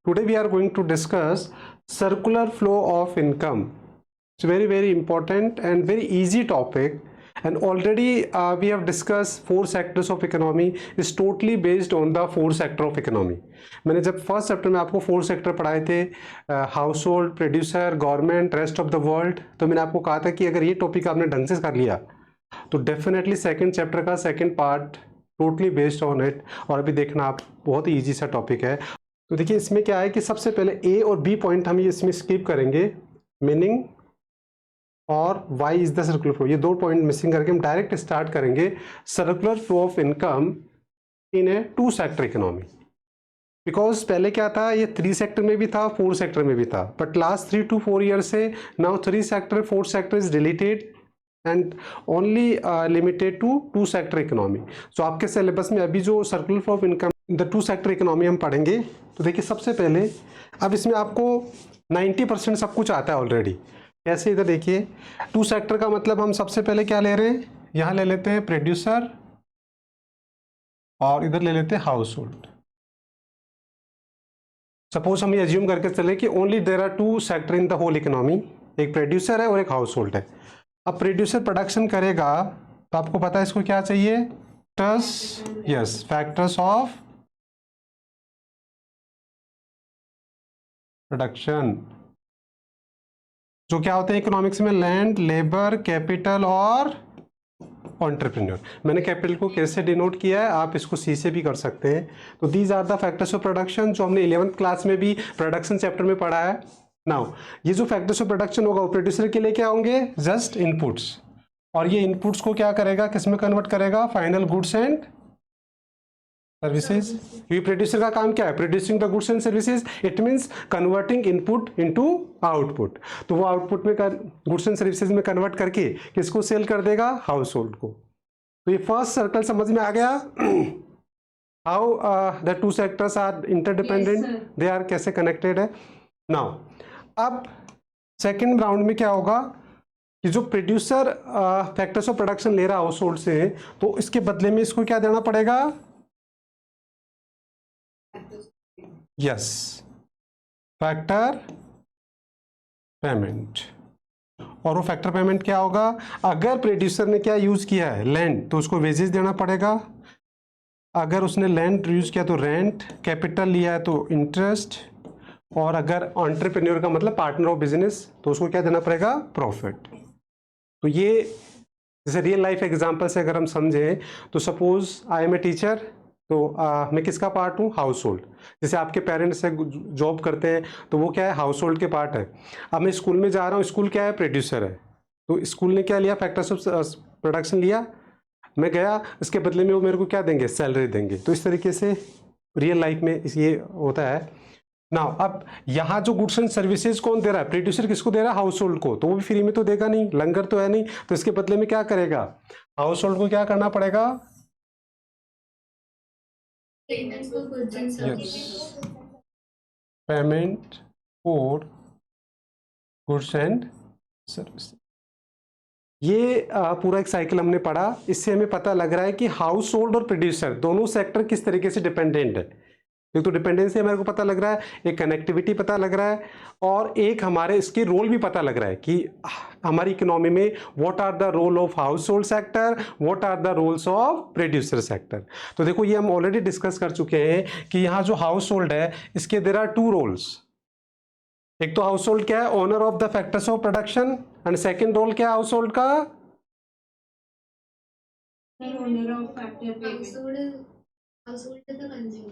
Today we are going to discuss circular flow of income. It's very important and very easy topic, and already we have discussed 4 sectors of economy. Is totally based on the 4 sector of economy. मैंने जब first chapter में आपको 4 sector पढ़ाए थे, house hold, producer, government, rest of the world, तो मैंने आपको कहा था कि अगर ये टॉपिक आपने ढंग से कर लिया तो डेफिनेटली सेकंड चैप्टर का second part totally based on it. और अभी देखना आप, बहुत ही ईजी सा टॉपिक है। तो देखिए इसमें क्या है कि सबसे पहले ए और बी पॉइंट हम इसमें स्किप करेंगे, मीनिंग और why is the circular flow, ये 2 पॉइंट मिसिंग करके हम डायरेक्ट स्टार्ट करेंगे circular flow of income in a 2 sector economy. Because पहले क्या था, ये 3 सेक्टर में भी था, 4 सेक्टर में भी था, बट लास्ट 3 to 4 ईयर से now 3 sector 4 sector is deleted and only limited to 2 sector economy. So आपके सिलेबस में अभी जो circular flow of income in the 2 sector economy हम पढ़ेंगे। तो देखिए सबसे पहले, अब इसमें आपको 90% सब कुछ आता है ऑलरेडी। कैसे, इधर देखिए 2 सेक्टर का मतलब हम सबसे पहले क्या ले रहे हैं, यहाँ ले लेते हैं प्रोड्यूसर और इधर ले लेते हैं हाउस होल्ड। सपोज हम ये एज्यूम करके चले कि only there are 2 sector in the whole economy, एक प्रोड्यूसर है और एक हाउस होल्ड है। अब प्रोड्यूसर प्रोडक्शन करेगा तो आपको पता है इसको क्या चाहिए, फैक्टर्स ऑफ प्रोडक्शन, जो क्या होते हैं इकोनॉमिक्स में, लैंड, लेबर, कैपिटल और एंटरप्रेन्योर। मैंने कैपिटल को कैसे डिनोट किया है, आप इसको सी से भी कर सकते हैं। तो these are the factors of production, जो हमने 11th क्लास में भी प्रोडक्शन चैप्टर में पढ़ा है। नाउ ये जो फैक्टर्स ऑफ प्रोडक्शन होगा वो प्रोड्यूसर के लिए क्या होंगे, जस्ट इनपुट्स, और ये इनपुट्स को क्या करेगा, किस में कन्वर्ट करेगा, फाइनल गुड्स एंड सर्विसेज। क्योंकि प्रोड्यूसर का काम क्या है, producing the goods and services, it means converting input into output. तो वो आउटपुट में गुड्स एंड सर्विसेज में कन्वर्ट करके किसको सेल कर देगा, हाउस होल्ड को। तो ये फर्स्ट सर्कल समझ में आ गया। How the 2 sectors are interdependent, they are कैसे कनेक्टेड है। नाउ अब सेकेंड राउंड में क्या होगा कि जो प्रोड्यूसर फैक्टर्स ऑफ प्रोडक्शन ले रहा है हाउस होल्ड से, तो इसके बदले में इसको क्या देना पड़ेगा, फैक्टर पेमेंट। और वो फैक्टर पेमेंट क्या होगा, अगर प्रोड्यूसर ने क्या यूज किया है, लैंड, तो उसको वेजेस देना पड़ेगा। अगर उसने लैंड यूज किया तो रेंट, कैपिटल लिया है तो इंटरेस्ट, और अगर एंटरप्रेन्योर का मतलब पार्टनर ऑफ बिजनेस, तो उसको क्या देना पड़ेगा, प्रॉफिट। तो ये जैसे रियल लाइफ एग्जांपल से अगर हम समझें, तो suppose I am a teacher, तो मैं किसका पार्ट हूँ, हाउस होल्ड। जैसे आपके पेरेंट्स से जॉब करते हैं तो वो क्या है, हाउस होल्ड के पार्ट है। अब मैं स्कूल में जा रहा हूँ, स्कूल क्या है, प्रोड्यूसर है। तो स्कूल ने क्या लिया, फैक्टर्स ऑफ प्रोडक्शन लिया, मैं गया, इसके बदले में वो मेरे को क्या देंगे, सैलरी देंगे। तो इस तरीके से रियल लाइफ में ये होता है। नाउ अब यहाँ जो गुड्स एंड सर्विसेज कौन दे रहा है, प्रोड्यूसर किसको दे रहा है, हाउस होल्ड को। तो वो भी फ्री में तो देगा नहीं, लंगर तो है नहीं। तो इसके बदले में क्या करेगा, हाउस होल्ड को क्या करना पड़ेगा, payment for goods and service. ये पूरा एक साइकिल हमने पढ़ा। इससे हमें पता लग रहा है कि हाउस होल्ड और प्रोड्यूसर दोनों सेक्टर किस तरीके से डिपेंडेंट है। एक तो डिपेंडेंसी हमारे को पता लग रहा है, एक कनेक्टिविटी पता लग रहा है, और एक हमारे इसके रोल भी पता लग रहा है कि हमारी इकोनॉमी में what are the role of household sector, what are the roles of producer sector. तो देखो ये हम ऑलरेडी डिस्कस कर चुके हैं कि यहाँ जो हाउस होल्ड है, इसके देयर आर 2 रोल्स। एक तो हाउस होल्ड क्या है, owner of the factors of production, and second role क्या है हाउस होल्ड का,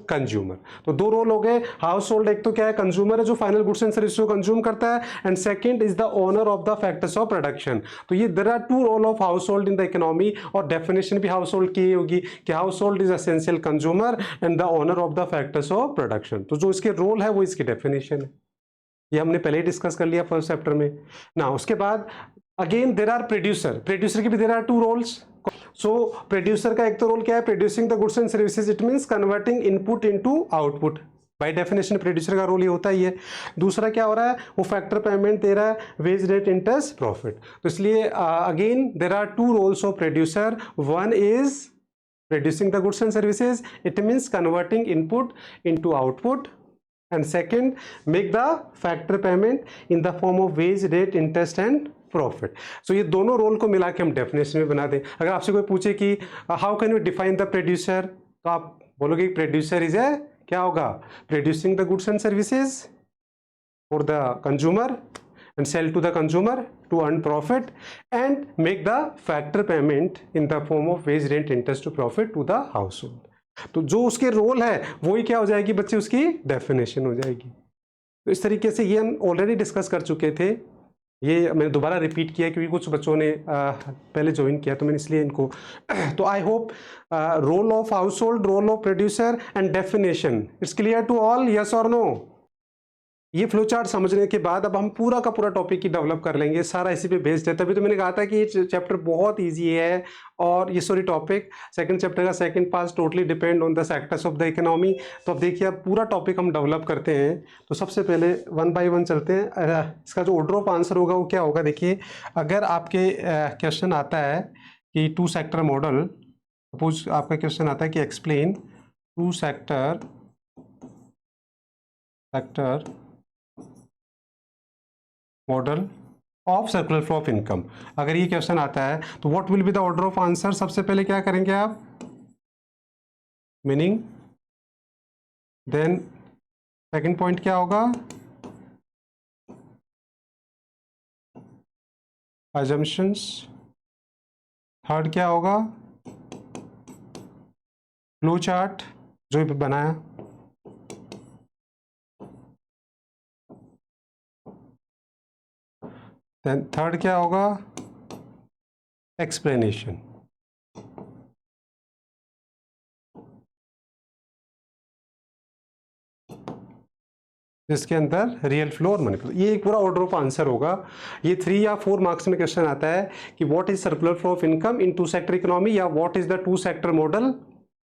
कंज्यूमर। तो 2 रोल हो गए। हाउस होल्ड एक तो क्या है, कंज्यूमर है, जो फाइनल गुड्स एंड सर्विस को कंज्यूम करता है, and second is the owner of the factors of production. तो ये there are 2 role of household in the economy. और डेफिनेशन भी हाउस होल्ड की होगी कि household is essential consumer and the owner of the factors of production. तो जो इसके रोल है वो इसकी डेफिनेशन है, ये हमने पहले ही डिस्कस कर लिया फर्स्ट चैप्टर में ना। उसके बाद again there are producer, producer की भी there are 2 roles. So producer का एक तो रोल क्या है, producing the goods and services, it means converting input into output. By definition producer का रोल ये होता ही है। दूसरा क्या हो रहा है, वो फैक्टर पेमेंट दे रहा है, वेज रेट, इंटरेस्ट, प्रॉफिट। तो इसलिए again there are 2 roles of producer. One is producing the goods and services, it means converting input into output, and second, make the factor payment in the form of wage, rate, interest and profit. So ये दोनों role को मिला के हम definition में बना दें. अगर आपसे कोई पूछे कि how can you define the producer, तो आप बोलोगे प्रोड्यूसर इज ए, क्या होगा, producing the goods and services for the consumer and sell to the consumer to earn profit and make the factor payment in the form of wage, rent, interest to profit to the household. तो जो उसके role है वही क्या हो जाएगी बच्चे, उसकी डेफिनेशन हो जाएगी. तो इस तरीके से ये हम ऑलरेडी डिस्कस कर चुके थे. ये मैंने दोबारा रिपीट किया क्योंकि कुछ बच्चों ने पहले ज्वाइन किया तो मैंने इसलिए इनको तो I hope role of household, role of producer and definition it's clear to all, yes और नो. ये फ्लो चार्ट समझने के बाद अब हम पूरा का पूरा टॉपिक ही डेवलप कर लेंगे, सारा इसी पे बेस्ड है. तभी तो मैंने कहा था कि ये चैप्टर बहुत इजी है और ये सॉरी टॉपिक सेकंड चैप्टर का second part totally depend on the sectors of the economy. तो अब देखिए अब पूरा टॉपिक हम डेवलप करते हैं. तो सबसे पहले वन बाय वन चलते हैं. इसका जो ऑर्डर ऑफ आंसर होगा वो क्या होगा, देखिए अगर आपके क्वेश्चन आता है कि टू सेक्टर मॉडल, सपोज आपका क्वेश्चन आता है कि explain two sector model of circular flow of income, अगर ये क्वेश्चन आता है तो what will be the order of answer. सबसे पहले क्या करेंगे आप, मीनिंग, देन सेकंड पॉइंट क्या होगा, अजम्पशंस, थर्ड क्या होगा, फ्लो चार्ट जो बनाया, देन थर्ड क्या होगा, एक्सप्लेनेशन. जिसके अंदर रियल फ्लो और मनी फ्लो, ये एक पूरा ऑर्डर ऑफ आंसर होगा. ये 3 या 4 मार्क्स में क्वेश्चन आता है कि what is circular flow of income in two sector economy, या what is the two sector model,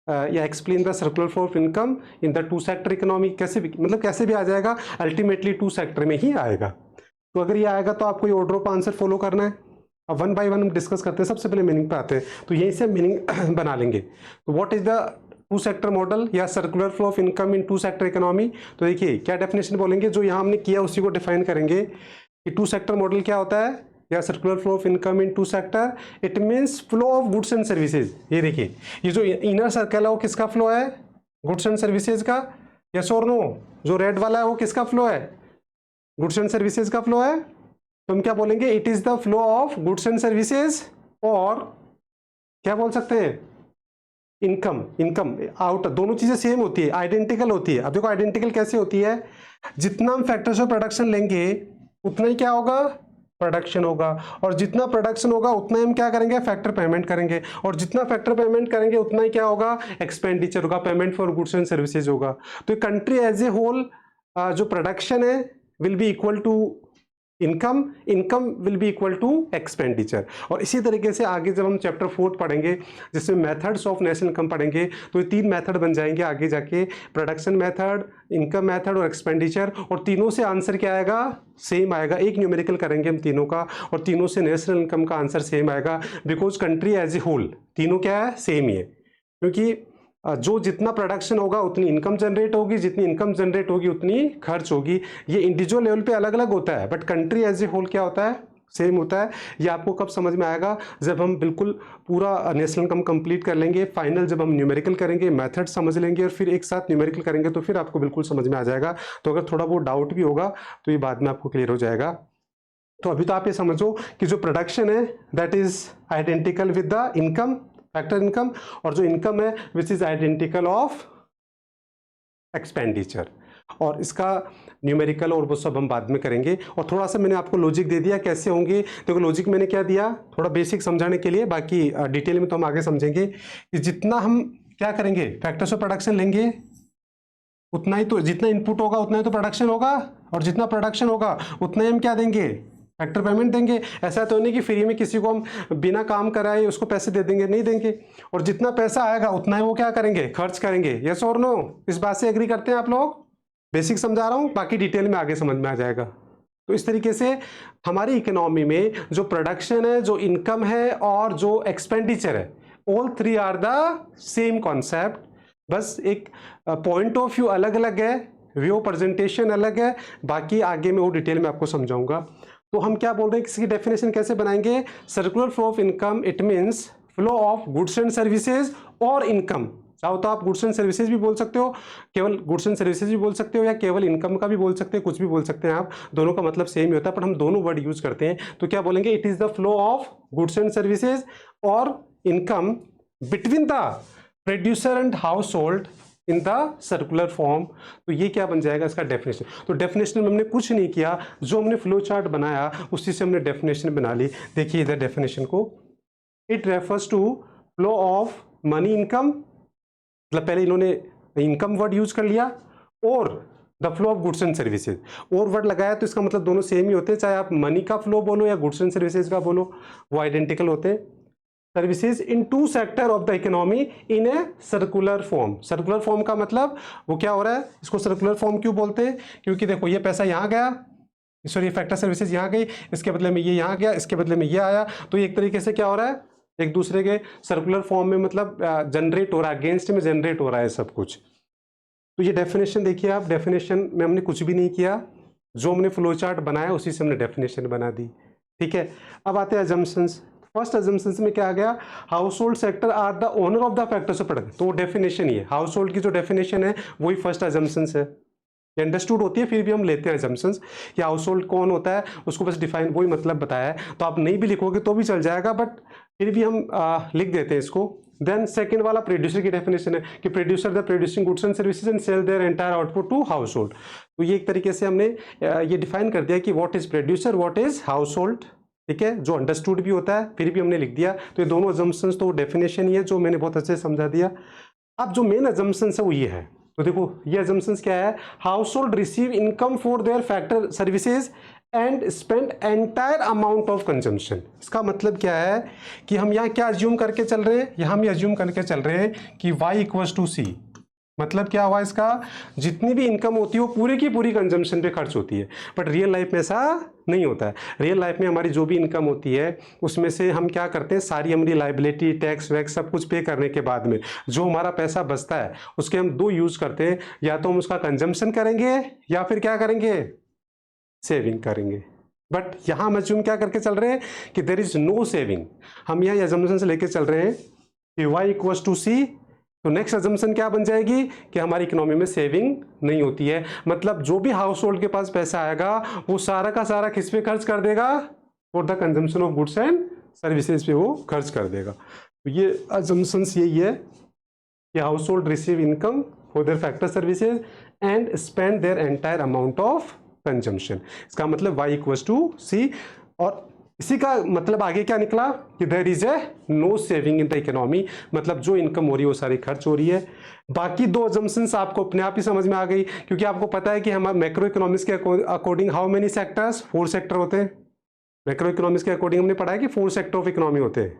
या explain the circular flow of income in the two sector economy. कैसे भी मतलब कैसे भी आ जाएगा, अल्टीमेटली टू सेक्टर में ही आएगा. तो अगर ये आएगा तो आपको ये ऑर्डर ऑफ आंसर फॉलो करना है. अब वन बाय वन हम डिस्कस करते हैं. सबसे पहले मीनिंग पे आते हैं, तो यहीं से मीनिंग बना लेंगे. तो what is the two sector model या circular flow of income in two sector economy. तो देखिए क्या डेफिनेशन बोलेंगे, जो यहाँ हमने किया उसी को डिफाइन करेंगे कि टू सेक्टर मॉडल क्या होता है, या circular flow of income in two sector, it means flow of goods and services. ये देखिए ये जो इनर सर्कल है वो किसका फ्लो है, गुड्स एंड सर्विसेज का, यस और नो. जो रेड वाला है वो किसका फ्लो है, गुड्स एंड सर्विसेज का फ्लो है. तो हम क्या बोलेंगे, it is the flow of goods and services, और क्या बोल सकते हैं, इनकम आउट. दोनों चीजें सेम होती है, आइडेंटिकल होती है. अब देखो आइडेंटिकल कैसे होती है, जितना हम फैक्टर्स ऑफ प्रोडक्शन लेंगे उतना ही क्या होगा, प्रोडक्शन होगा, और जितना प्रोडक्शन होगा उतना हम क्या करेंगे, फैक्टर पेमेंट करेंगे, और जितना फैक्टर पेमेंट करेंगे उतना ही क्या होगा, एक्सपेंडिचर होगा, payment for goods and services होगा. तो कंट्री एज ए होल जो प्रोडक्शन है will be equal to income will be equal to expenditure. और इसी तरीके से आगे जब हम चैप्टर 4 पढ़ेंगे जिसमें मेथड्स ऑफ नेशनल इनकम पढ़ेंगे, तो ये 3 मेथड बन जाएंगे आगे जाके, प्रोडक्शन मेथड, इनकम मेथड और एक्सपेंडिचर. और तीनों से आंसर क्या आएगा, सेम आएगा. एक न्यूमेरिकल करेंगे हम तीनों का, और तीनों से नेशनल इनकम का आंसर सेम आएगा, because country as a whole तीनों क्या है, सेम ही है. क्योंकि जो जितना प्रोडक्शन होगा उतनी इनकम जनरेट होगी, जितनी इनकम जनरेट होगी उतनी खर्च होगी. ये इंडिविजुअल लेवल पे अलग अलग होता है, but country as a whole क्या होता है, सेम होता है. ये आपको कब समझ में आएगा, जब हम बिल्कुल पूरा नेशनल इनकम कंप्लीट कर लेंगे. फाइनल जब हम न्यूमेरिकल करेंगे, मेथड समझ लेंगे और फिर एक साथ न्यूमेरिकल करेंगे, तो फिर आपको बिल्कुल समझ में आ जाएगा. तो अगर थोड़ा बहुत डाउट भी होगा तो ये बाद में आपको क्लियर हो जाएगा. तो अभी तो आप ये समझो कि जो प्रोडक्शन है that is identical with the income, factor income, और जो इनकम है which is identical of expenditure. और इसका न्यूमेरिकल और वो सब हम बाद में करेंगे. और थोड़ा सा मैंने आपको लॉजिक दे दिया कैसे होंगे. देखो लॉजिक मैंने क्या दिया, थोड़ा बेसिक समझाने के लिए, बाकी डिटेल में तो हम आगे समझेंगे. कि जितना हम क्या करेंगे, फैक्टर्स ऑफ प्रोडक्शन लेंगे उतना ही तो, जितना इनपुट होगा उतना ही तो प्रोडक्शन होगा, और जितना प्रोडक्शन होगा उतना ही हम क्या देंगे, फैक्टर पेमेंट देंगे. ऐसा तो नहीं कि फ्री में किसी को हम बिना काम कराए उसको पैसे दे देंगे, नहीं देंगे. और जितना पैसा आएगा उतना ही वो क्या करेंगे, खर्च करेंगे. यस और नो, इस बात से एग्री करते हैं आप लोग. बेसिक समझा रहा हूं, बाकी डिटेल में आगे समझ में आ जाएगा. तो इस तरीके से हमारी इकोनॉमी में जो प्रोडक्शन है, जो इनकम है और जो एक्सपेंडिचर है, all 3 are the same concept. बस एक पॉइंट ऑफ व्यू अलग अलग है, व्यू प्रेजेंटेशन अलग है, बाकी आगे मैं वो डिटेल में आपको समझाऊंगा। तो हम क्या बोल रहे हैं, किसी की डेफिनेशन कैसे बनाएंगे? Circular flow of income it means flow of goods and services और इनकम। चाहो तो आप गुड्स एंड सर्विसेज भी बोल सकते हो, केवल गुड्स एंड सर्विसेज भी बोल सकते हो, या केवल इनकम का भी बोल सकते हैं, कुछ भी बोल सकते हैं आप, दोनों का मतलब सेम ही होता है, पर हम दोनों वर्ड यूज करते हैं। तो क्या बोलेंगे? It is the flow of goods and services और income between the producer and household in the circular form. तो ये क्या बन जाएगा इसका डेफिनेशन। तो डेफिनेशन में हमने कुछ नहीं किया, जो हमने फ्लो चार्ट बनाया उसी से हमने डेफिनेशन बना ली। देखिए इधर डेफिनेशन को, it refers to flow of money income, मतलब पहले इन्होंने इनकम वर्ड यूज कर लिया, और the flow of goods and services, और वर्ड लगाया, तो इसका मतलब दोनों सेम ही होते हैं, चाहे आप मनी का फ्लो बोलो या गुड्स एंड सर्विसेज का बोलो, वो आइडेंटिकल होते हैं। Services in two sector of the economy in a circular form. Circular form का मतलब वो क्या हो रहा है, इसको सर्कुलर फॉर्म क्यों बोलते हैं? क्योंकि देखो ये पैसा यहाँ गया, सॉरी फैक्टर सर्विसेज यहाँ गई, इसके बदले में ये यहाँ गया, इसके बदले में ये आया, तो एक तरीके से क्या हो रहा है, एक दूसरे के सर्कुलर फॉर्म में मतलब जनरेट हो रहा है, अगेंस्ट में जनरेट हो रहा है सब कुछ। तो ये डेफिनेशन देखिए आप, डेफिनेशन में हमने कुछ भी नहीं किया, जो हमने फ्लो चार्ट बनाया उसी से हमने डेफिनेशन बना दी। ठीक है, अब आते हैं अजम्पशंस। फर्स्ट अजम्पशंस में क्या आ गया? Household sector are the owner of the factors of production. तो डेफिनेशन ये हाउस होल्ड की जो डेफिनेशन है वही फर्स्ट अजम्पशंस है, अंडरस्टूड होती है, फिर भी हम लेते हैं अजम्पशंस कि हाउस होल्ड कौन होता है, उसको बस डिफाइन वही मतलब बताया है, तो आप नहीं भी लिखोगे तो भी चल जाएगा, बट फिर भी हम लिख देते हैं इसको। देन सेकंड वाला प्रोड्यूसर की डेफिनेशन है कि producer the producing goods and services and sell their entire output to household. तो ये एक तरीके से हमने ये डिफाइन कर दिया कि what is producer, what is house hold. ठीक है, जो अंडरस्टूड भी होता है, फिर भी हमने लिख दिया। तो ये दोनों अजम्पशंस तो डेफिनेशन ही है, जो मैंने बहुत अच्छे से समझा दिया। अब जो मेन अजम्पशंस है वो ये है, तो देखो ये अजम्पशंस क्या है? House hold receive income for their factor services and spend entire amount of consumption. इसका मतलब क्या है कि हम यहाँ क्या अज्यूम करके चल रहे हैं, यहाँ हम ये अज्यूम करके चल रहे हैं कि y इक्वल्स टू सी। मतलब क्या हुआ इसका, जितनी भी इनकम होती है वो पूरी की पूरी कंजम्पशन पे खर्च होती है, बट रियल लाइफ में ऐसा नहीं होता है। रियल लाइफ में हमारी जो भी इनकम होती है उसमें से हम क्या करते हैं, सारी हमारी लाइबिलिटी, टैक्स वैक्स सब कुछ पे करने के बाद में जो हमारा पैसा बचता है उसके हम दो यूज करते हैं, या तो हम उसका कंजम्पशन करेंगे या फिर क्या करेंगे, सेविंग करेंगे। बट यहाँ हम अज्यूम क्या करके चल रहे हैं कि देयर इज नो सेविंग। हम यहाँ अजम्पशन से लेके चल रहे हैं कि y इक्वल्स टू सी, तो नेक्स्ट अजम्पशन क्या बन जाएगी कि हमारी इकोनॉमी में सेविंग नहीं होती है। मतलब जो भी हाउस होल्ड के पास पैसा आएगा वो सारा का सारा किस पे खर्च कर देगा, for the consumption of goods and services पे वो खर्च कर देगा। तो ये अजम्पशंस यही है कि house hold receive income for their factor services and spend their entire amount of consumption. इसका मतलब y इक्वल्स टू सी, और इसी का मतलब आगे क्या निकला कि there is a no saving in the economy. मतलब जो इनकम हो रही है वो सारी खर्च हो रही है। बाकी दो अजम्पशंस आपको अपने आप ही समझ में आ गई, क्योंकि आपको पता है कि हमारे मैक्रो इकोनॉमिक्स के according how many sectors, 4 sector होते हैं। मैक्रो इकोनॉमिक्स के अकॉर्डिंग हमने पढ़ा है कि 4 सेक्टर ऑफ इकोनॉमी होते हैं।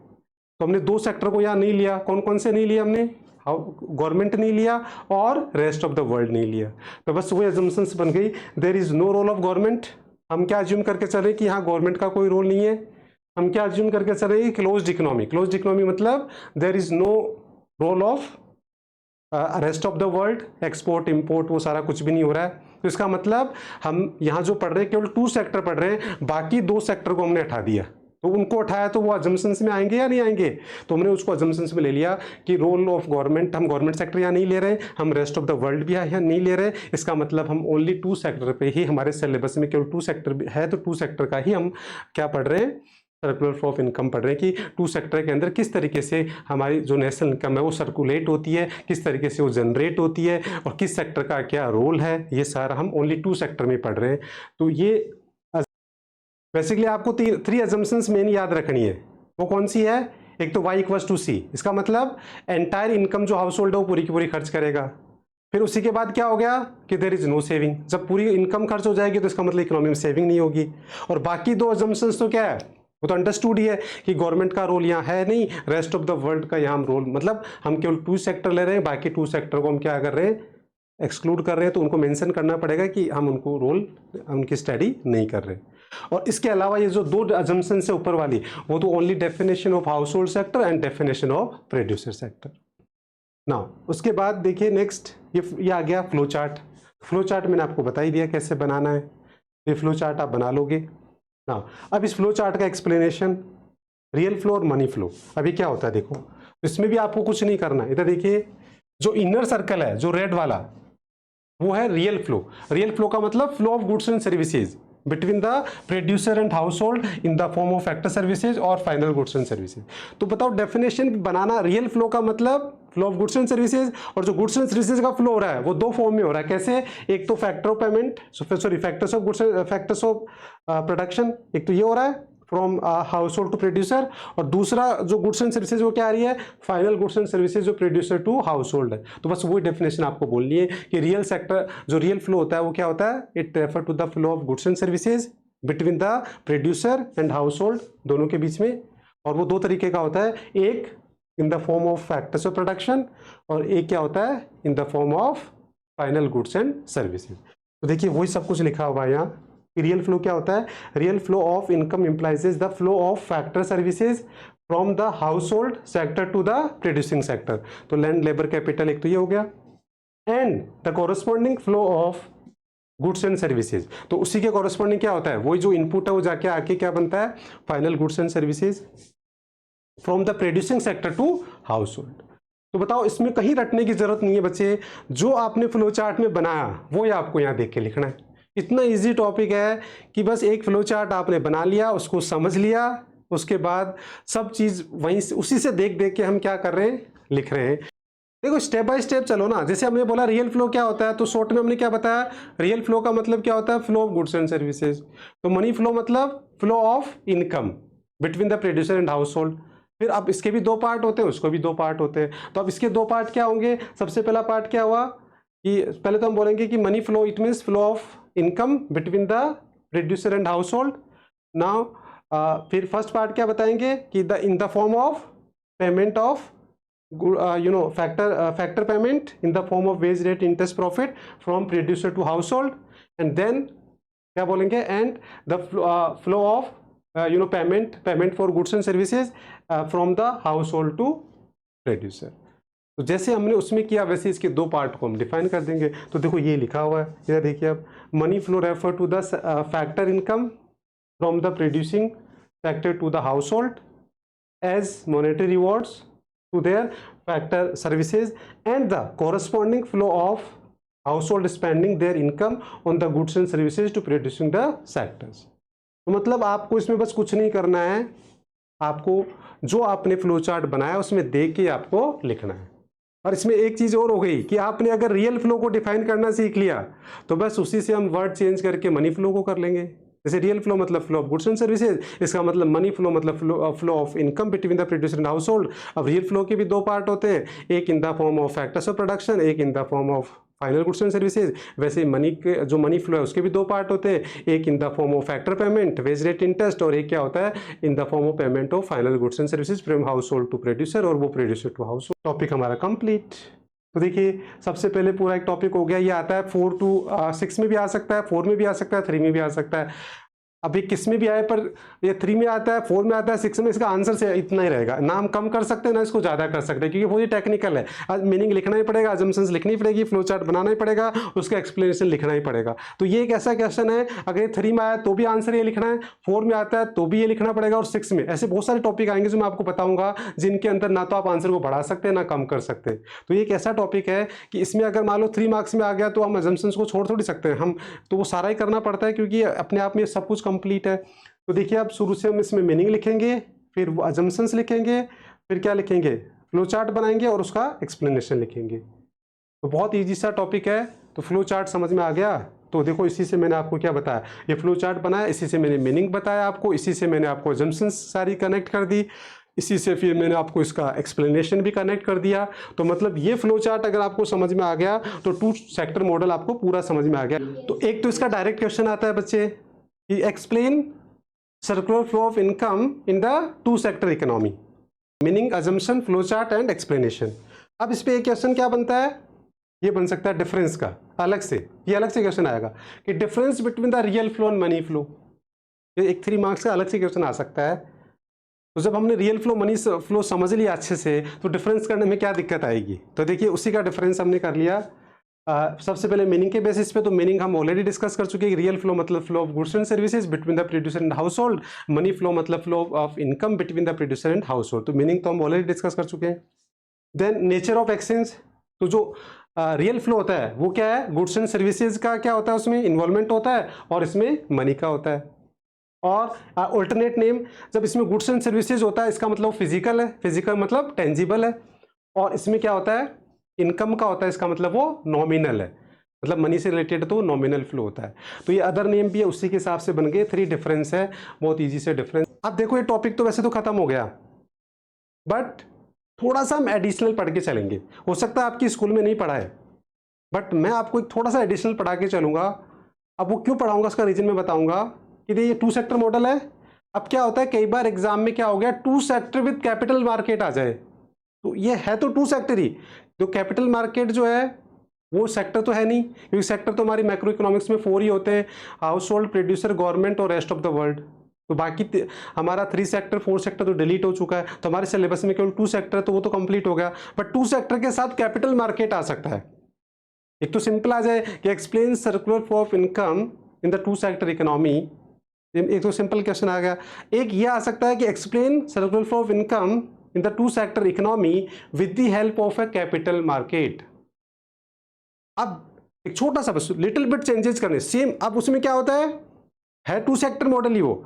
तो हमने 2 सेक्टर को यहाँ नहीं लिया, कौन कौन से नहीं लिया हमने, गवर्नमेंट नहीं लिया और रेस्ट ऑफ द वर्ल्ड नहीं लिया। तो बस वही अजम्पशंस बन गई, there is no role of government. हम क्या अज्यूम करके चल रहे हैं कि यहाँ गवर्नमेंट का कोई रोल नहीं है। हम क्या अज्यूम करके चल रहे हैं, क्लोज्ड इकोनॉमी। क्लोज्ड इकोनॉमी मतलब there is no role of rest of the world, export import वो सारा कुछ भी नहीं हो रहा है। तो इसका मतलब हम यहाँ जो पढ़ रहे हैं केवल 2 सेक्टर पढ़ रहे हैं, बाकी 2 सेक्टर को हमने हटा दिया। तो उनको उठाया तो वो अजम्पशंस में आएंगे या नहीं आएंगे, तो हमने उसको अजम्पशंस में ले लिया कि रोल ऑफ गवर्नमेंट, हम गवर्नमेंट सेक्टर यहाँ नहीं ले रहे, हम रेस्ट ऑफ द वर्ल्ड भी यहाँ नहीं ले रहे। इसका मतलब हम ओनली 2 सेक्टर पे ही, हमारे सिलेबस में केवल 2 सेक्टर है, तो 2 सेक्टर का ही हम क्या पढ़ रहे हैं, सर्कुलर फ्लो ऑफ इनकम पढ़ रहे हैं कि 2 सेक्टर के अंदर किस तरीके से हमारी जो नेशनल इनकम है वो सर्कुलेट होती है, किस तरीके से वो जनरेट होती है, और किस सेक्टर का क्या रोल है। ये सारा हम ओनली 2 सेक्टर में पढ़ रहे हैं। तो ये बेसिकली आपको 3 अजम्पशंस मेन याद रखनी है। वो कौन सी है, एक तो y इक्वल्स टू सी, इसका मतलब एंटायर इनकम जो हाउस होल्ड है वो पूरी की पूरी खर्च करेगा। फिर उसी के बाद क्या हो गया कि देयर इज नो सेविंग। जब पूरी इनकम खर्च हो जाएगी तो इसका मतलब इकोनॉमी में सेविंग नहीं होगी। और बाकी 2 अजम्पशंस तो क्या है, वो तो अंडरस्टूड ही है कि गवर्नमेंट का रोल यहाँ है नहीं, रेस्ट ऑफ द वर्ल्ड का यहाँ हम रोल, मतलब हम केवल 2 सेक्टर ले रहे हैं, बाकी 2 सेक्टर को हम क्या कर रहे हैं, एक्सक्लूड कर रहे हैं। तो उनको मेंशन करना पड़ेगा कि हम उनको रोल, उनकी स्टडी नहीं कर रहे। और इसके अलावा ये जो 2 अजम्पशन से ऊपर वाली, वो तो only definition of household sector and definition of producer sector. Now उसके बाद देखिए नेक्स्ट ये आ गया फ्लो चार्ट। फ्लो चार्ट मैंने आपको बता ही दिया कैसे बनाना है, ये फ्लो चार्ट आप बना लोगे ना। अब इस फ्लो चार्ट का एक्सप्लेनेशन, रियल फ्लो और मनी फ्लो। अभी क्या होता है देखो, इसमें भी आपको कुछ नहीं करना है। इधर देखिए जो इनर सर्कल है जो रेड वाला वो है रियल फ्लो। रियल फ्लो का मतलब flow of goods and services between the producer and household in the form of factor services और फाइनल गुड्स एंड सर्विसेज। तो बताओ डेफिनेशन बनाना, रियल फ्लो का मतलब flow of goods and services, और जो goods and services का flow हो रहा है वो दो फॉर्म में हो रहा है। कैसे? एक तो factor of payment, sorry factors of goods, factors of production, एक तो ये हो रहा है from household to producer, और दूसरा जो गुड्स एंड सर्विसेज वो क्या आ रही है, फाइनल गुड्स एंड सर्विसेज जो प्रोड्यूसर टू हाउस होल्ड है। तो बस वही डेफिनेशन आपको बोलनी है कि रियल सेक्टर जो रियल फ्लो होता है वो क्या होता है, it refer to the flow of goods and services between the producer and household, दोनों के बीच में। और वो दो तरीके का होता है, एक in the form of factors of production और एक क्या होता है in the form of final goods and services. तो देखिए वही सब कुछ लिखा हुआ है यहाँ। रियल फ्लो क्या होता है, real flow of income implies the flow of factor services from the household sector to the producing sector. तो लैंड लेबर कैपिटल एक तो ये हो गया, and the corresponding flow of goods and services. तो उसी के कॉरेस्पॉन्डिंग क्या होता है, वही जो इनपुट है वो जाके आके क्या बनता है, final goods and services from the producing sector to household. तो बताओ इसमें कहीं रटने की जरूरत नहीं है बच्चे, जो आपने फ्लो चार्ट में बनाया वो ही आपको यहाँ देख के लिखना है। इतना इजी टॉपिक है कि बस एक फ्लो चार्ट आपने बना लिया, उसको समझ लिया, उसके बाद सब चीज वहीं से उसी से देख देख के हम क्या कर रहे हैं, लिख रहे हैं। देखो स्टेप बाय स्टेप चलो ना। जैसे हमने बोला रियल फ्लो क्या होता है, तो शॉर्ट में हमने क्या बताया, रियल फ्लो का मतलब क्या होता है, flow of goods and services. तो मनी फ्लो मतलब flow of income between the producer and house hold. फिर अब इसके भी दो पार्ट होते हैं, उसको भी दो पार्ट होते हैं। तो अब इसके दो पार्ट क्या होंगे, सबसे पहला पार्ट क्या हुआ कि पहले तो हम बोलेंगे कि money flow it means flow of income between the producer and house hold. Now फिर फर्स्ट पार्ट क्या बताएंगे कि the in the form of payment of factor payment in the form of wage rate interest profit from producer to household, and then क्या बोलेंगे, and the flow of payment for goods and services from the household to producer। तो जैसे हमने उसमें किया वैसे इसके दो पार्ट को हम डिफाइन कर देंगे। तो देखो ये लिखा हुआ है, इधर देखिए अब, money flow refer to the factor income from the producing sector to the household as monetary rewards to their factor services, and the corresponding flow of household spending their income on the goods and services to producing the sectors। तो मतलब आपको इसमें बस कुछ नहीं करना है, आपको जो आपने फ्लो चार्ट बनाया उसमें देख के आपको लिखना है। और इसमें एक चीज और हो गई कि आपने अगर रियल फ्लो को डिफाइन करना सीख लिया तो बस उसी से हम वर्ड चेंज करके मनी फ्लो को कर लेंगे। जैसे रियल फ्लो मतलब flow of goods and services, इसका मतलब मनी फ्लो मतलब flow of income between the producer and household. अब रियल फ्लो के भी दो पार्ट होते हैं, एक in the form of factors of production, एक in the form of final goods and services. वैसे मनी के जो मनी फ्लो है उसके भी दो पार्ट होते हैं, एक in the form of factor payment wage rate interest, और एक क्या होता है in the form of payment of final goods and services from household to producer, और वो producer to household. Topic हमारा कंप्लीट। तो देखिए सबसे पहले पूरा एक टॉपिक हो गया, ये आता है 4 to 6 में भी आ सकता है, 4 में भी आ सकता है, 3 में भी आ सकता है। अब ये किस में भी आए, पर ये 3 में आता है, 4 में आता है, 6 में, इसका आंसर से इतना ही रहेगा। ना हम कम कर सकते हैं ना इसको ज़्यादा कर सकते हैं, क्योंकि वो ये टेक्निकल है। मीनिंग लिखना ही पड़ेगा, अजम्पशंस लिखनी पड़ेगी, फ्लो चार्ट बनाना ही पड़ेगा, उसका एक्सप्लेनेशन लिखना ही पड़ेगा। तो ये एक ऐसा क्वेश्चन है, अगर ये 3 में आया तो भी आंसर ये लिखना है, 4 में आता है तो भी ये लिखना पड़ेगा, और 6 में। ऐसे बहुत सारे टॉपिक आएंगे जो मैं आपको बताऊंगा जिनके अंदर ना तो आप आंसर को बढ़ा सकते हैं ना कम कर सकते हैं। तो ये एक ऐसा टॉपिक है कि इसमें अगर मान लो 3 मार्क्स में आ गया तो हम अजम्पशंस को छोड़ थोड़ी सकते हैं, हम तो वो सारा ही करना पड़ता है, क्योंकि अपने आप में सब कुछ कंप्लीट है। तो देखिए अब शुरू से हम इसमें मीनिंग लिखेंगे, फिर अजम्पशंस लिखेंगे, फिर क्या लिखेंगे, फ्लो चार्ट बनाएंगे और उसका एक्सप्लेनेशन लिखेंगे। तो बहुत इजी सा टॉपिक है। तो फ्लो चार्ट समझ में आ गया। तो देखो इसी से मैंने आपको क्या बताया, ये फ्लो चार्ट बनाया, इसी से मैंने मीनिंग बताया आपको, इसी से मैंने आपको अजम्पशंस सारी कनेक्ट कर दी, इसी से फिर मैंने आपको इसका एक्सप्लेनेशन भी कनेक्ट कर दिया। तो मतलब ये फ्लो चार्ट अगर आपको समझ में आ गया तो 2 सेक्टर मॉडल आपको पूरा समझ में आ गया। तो एक तो इसका डायरेक्ट क्वेश्चन आता है बच्चे कि explain circular flow of income in the 2 sector economy, meaning assumption flow chart and explanation. अब इस पे एक क्वेश्चन क्या बनता है, ये बन सकता है डिफरेंस का अलग से, ये अलग से क्वेश्चन आएगा कि difference between the real flow and money flow. ये एक 3 मार्क्स का अलग से क्वेश्चन आ सकता है। तो जब हमने रियल फ्लो मनी फ्लो समझ लिया अच्छे से, तो डिफरेंस करने में क्या दिक्कत आएगी। तो देखिए उसी का डिफरेंस हमने कर लिया। सबसे पहले मीनिंग के बेसिस पे, तो मीनिंग हम ऑलरेडी डिस्कस कर चुके हैं। रियल फ्लो मतलब flow of goods and services between the producer and household. Money flow मतलब flow of income between the producer and household. तो मीनिंग तो हम ऑलरेडी डिस्कस कर चुके हैं। देन नेचर ऑफ एक्सचेंज, तो जो रियल फ्लो होता है वो क्या है, गुड्स एंड सर्विसेज का क्या होता है, उसमें इन्वॉल्वमेंट होता है और इसमें मनी का होता है। और अल्टरनेट नेम, जब इसमें गुड्स एंड सर्विसेज होता है इसका मतलब फिजिकल है, फिजिकल मतलब टेंजिबल है, और इसमें क्या होता है, इनकम का होता है, इसका मतलब वो नॉमिनल है, मतलब मनी से रिलेटेड तो नॉमिनल फ्लो होता है। तो ये अदर नेम भी है, उसी के हिसाब से बन गए। 3 डिफरेंस है, बहुत इजी से डिफरेंस। अब देखो ये टॉपिक तो वैसे तो खत्म हो गया, बट थोड़ा सा हम एडिशनल पढ़ के चलेंगे। हो सकता है आपकी स्कूल में नहीं पढ़ा है, बट मैं आपको एक थोड़ा सा एडिशनल पढ़ा के चलूंगा। अब वो क्यों पढ़ाऊंगा उसका रीजन मैं बताऊंगा कि ये 2 सेक्टर मॉडल है। अब क्या होता है, कई बार एग्जाम में क्या हो गया, 2 सेक्टर विद कैपिटल मार्केट आ जाए, तो ये है तो 2 सेक्टर ही। तो कैपिटल मार्केट जो है वो सेक्टर तो है नहीं, क्योंकि सेक्टर तो हमारी मैक्रो इकोनॉमिक्स में 4 ही होते हैं, हाउस होल्ड, प्रोड्यूसर, गवर्नमेंट और रेस्ट ऑफ द वर्ल्ड। तो बाकी हमारा 3 सेक्टर 4 सेक्टर तो डिलीट हो चुका है, तो हमारे सिलेबस में केवल 2 सेक्टर है, तो वो तो कंप्लीट हो गया। बट 2 सेक्टर के साथ कैपिटल मार्केट आ सकता है। एक तो सिंपल आ जाए कि explain circular flow of income in the 2 sector economy, एक तो सिंपल क्वेश्चन आ गया। एक ये आ सकता है कि explain circular flow of income in the 2 sector economy with the help of a capital market. अब एक छोटा सा बस लिटिल बिट चेंजेस करने, सेम। अब उसमें क्या होता है 2 सेक्टर मॉडल ही वो,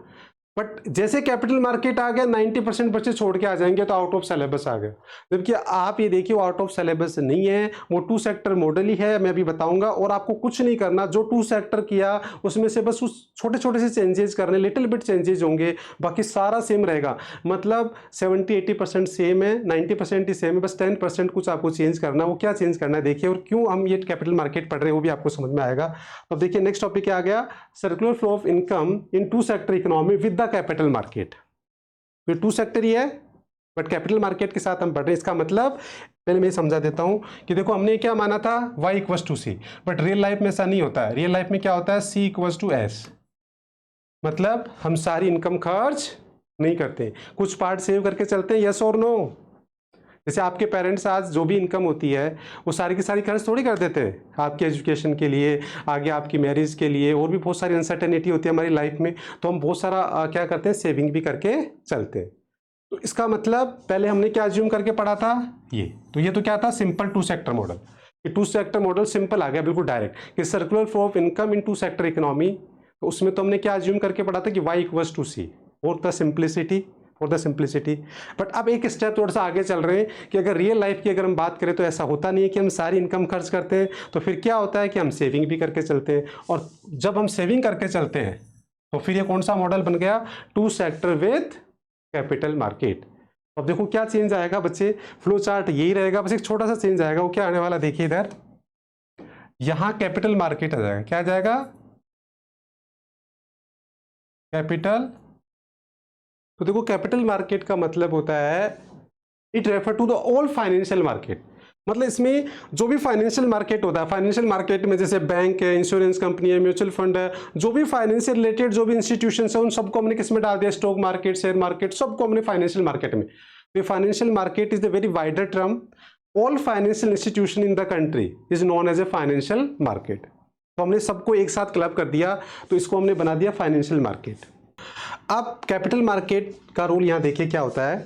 बट जैसे कैपिटल मार्केट आ गया 90% बच्चे छोड़ के आ जाएंगे, तो आउट ऑफ सिलेबस आ गया। जबकि आप ये देखिए वो आउट ऑफ सिलेबस नहीं है, वो 2 सेक्टर मॉडल ही है, मैं अभी बताऊंगा। और आपको कुछ नहीं करना, जो 2 सेक्टर किया उसमें से बस उस छोटे छोटे से चेंजेस करने, लिटिल बिट चेंजेस होंगे, बाकी सारा सेम रहेगा। मतलब 70-80% सेम है, 90% ही सेम है, बस 10% कुछ आपको चेंज करना है। वो क्या चेंज करना है देखिए, और क्यों हम ये कैपिटल मार्केट पढ़ रहे हैं वो भी आपको समझ में आएगा। तो देखिए नेक्स्ट टॉपिक क्या आ गया, circular flow of income in 2 sector economy with capital market. तो 2 सेक्टर ही है, बट कैपिटल मार्केट के साथ हम पढ़ रहे हैं। इसका मतलब पहले मैं समझा देता हूं कि देखो हमने क्या माना था, y equals to C, but real life में ऐसा नहीं होता है। रियल लाइफ में क्या होता है, c इक्वल्स टू एस। मतलब हम सारी इनकम खर्च नहीं करते, कुछ पार्ट सेव करके चलते हैं, यस और नो। जैसे आपके पेरेंट्स आज जो भी इनकम होती है वो सारी की सारी खर्च थोड़ी कर देते हैं आपके एजुकेशन के लिए, आगे आपकी मैरिज के लिए, और भी बहुत सारी अनसर्टेनिटी होती है हमारी लाइफ में, तो हम बहुत सारा क्या करते हैं, सेविंग भी करके चलते हैं। तो इसका मतलब पहले हमने क्या अज्यूम करके पढ़ा था, ये तो ये तो क्या था, सिंपल 2 सेक्टर मॉडल। ये 2 सेक्टर मॉडल सिंपल आ गया, बिल्कुल डायरेक्ट कि circular flow of income in 2 sector economy. तो उसमें तो हमने क्या अज्यूम करके पढ़ा था कि y इक्वल्स टू सी, और the simplicity, for the simplicity. But अब एक स्टेप थोड़ा सा आगे चल रहे हैं कि अगर रियल लाइफ की अगर हम बात करें तो ऐसा होता नहीं है कि हम सारी इनकम खर्च करते हैं, तो फिर क्या होता है कि हम सेविंग भी करके चलते हैं। और जब हम सेविंग करके चलते हैं तो फिर ये कौन सा मॉडल बन गया, 2 सेक्टर विथ कैपिटल मार्केट। अब देखो क्या चेंज आएगा बच्चे, फ्लो चार्ट यही रहेगा, बस एक छोटा सा चेंज आएगा। वो क्या आने वाला देखिए, इधर यहां कैपिटल मार्केट आ जाएगा। क्या आ जाएगा, कैपिटल। तो देखो कैपिटल मार्केट का मतलब होता है, it refer to the all financial market. मतलब इसमें जो भी फाइनेंशियल मार्केट होता है, फाइनेंशियल मार्केट में जैसे बैंक है, इंश्योरेंस कंपनी है, म्यूचुअल फंड है, जो भी फाइनेंस से रिलेटेड जो भी इंस्टीट्यूशन है, उन सबको हमने किस में डाल दिया, स्टॉक मार्केट, शेयर मार्केट, सबको हमने फाइनेंशियल मार्केट में। तो financial market is the very wider term, all financial institution in the country is known as a financial market. तो हमने सबको एक साथ क्लब कर दिया, तो इसको हमने बना दिया फाइनेंशियल मार्केट। अब कैपिटल मार्केट का रूल यहां देखिए क्या होता है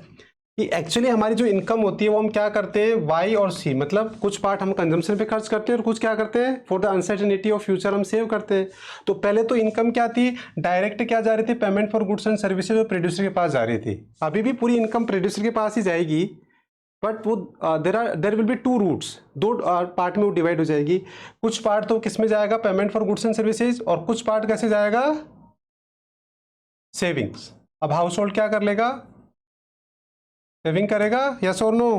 कि एक्चुअली हमारी जो इनकम होती है वो हम क्या करते हैं, वाई और सी, मतलब कुछ पार्ट हम कंजम्पशन पे खर्च करते हैं और कुछ क्या करते हैं, for the uncertainty of future हम सेव करते हैं। तो पहले तो इनकम क्या थी, डायरेक्ट क्या जा रही थी, payment for goods and services, और प्रोड्यूसर के पास जा रही थी। अभी भी पूरी इनकम प्रोड्यूसर के पास ही जाएगी, बट वो there will be 2 routes, 2 part में वो डिवाइड हो जाएगी। कुछ पार्ट तो किस में जाएगा, payment for goods and services, और कुछ पार्ट कैसे जाएगा, सेविंग्स। अब हाउस होल्ड क्या कर लेगा, सेविंग करेगा, यस और नो।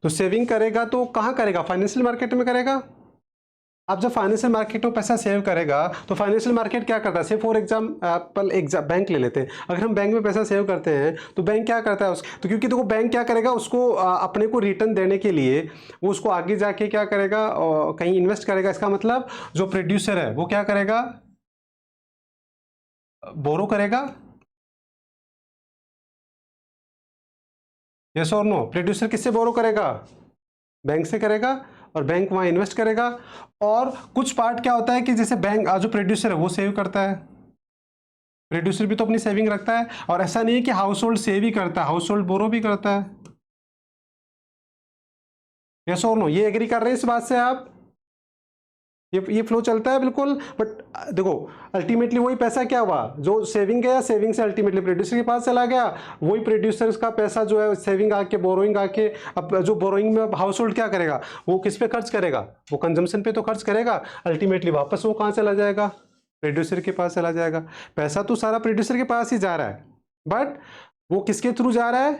तो सेविंग करेगा तो कहां करेगा, फाइनेंशियल मार्केट में करेगा। अब जब फाइनेंशियल मार्केट में पैसा सेव करेगा तो फाइनेंशियल मार्केट क्या करता है, से फॉर एग्जाम्पल बैंक ले लेते हैं। अगर हम बैंक में पैसा सेव करते हैं तो बैंक क्या करता है तो क्योंकि देखो बैंक क्या करेगा, उसको अपने को रिटर्न देने के लिए वो उसको आगे जाके क्या करेगा, कहीं इन्वेस्ट करेगा। इसका मतलब जो प्रोड्यूसर है वो क्या करेगा, बोरो करेगा, यस और नो। प्रोड्यूसर किससे बोरो करेगा, बैंक से करेगा, और बैंक वहाँ इन्वेस्ट करेगा। और कुछ पार्ट क्या होता है कि जैसे बैंक जो प्रोड्यूसर है वो सेव करता है, प्रोड्यूसर भी तो अपनी सेविंग रखता है। और ऐसा नहीं है कि हाउस होल्ड सेव ही करता है, हाउस होल्ड बोरो भी करता है। यस और नो, ये एग्री कर रहे हैं इस बात से आप? ये फ्लो चलता है बिल्कुल। बट देखो अल्टीमेटली वही पैसा क्या हुआ, जो सेविंग गया सेविंग से अल्टीमेटली प्रोड्यूसर के पास चला गया, वही प्रोड्यूसर का पैसा जो है सेविंग आके बोरोइंग आके, अब जो बोरोइंग में हाउस होल्ड क्या करेगा, वो किस पे खर्च करेगा, वो कंजम्पशन पे तो खर्च करेगा। अल्टीमेटली वापस वो कहाँ चला जाएगा, प्रोड्यूसर के पास चला जाएगा। पैसा तो सारा प्रोड्यूसर के पास ही जा रहा है, बट वो किसके थ्रू जा रहा है,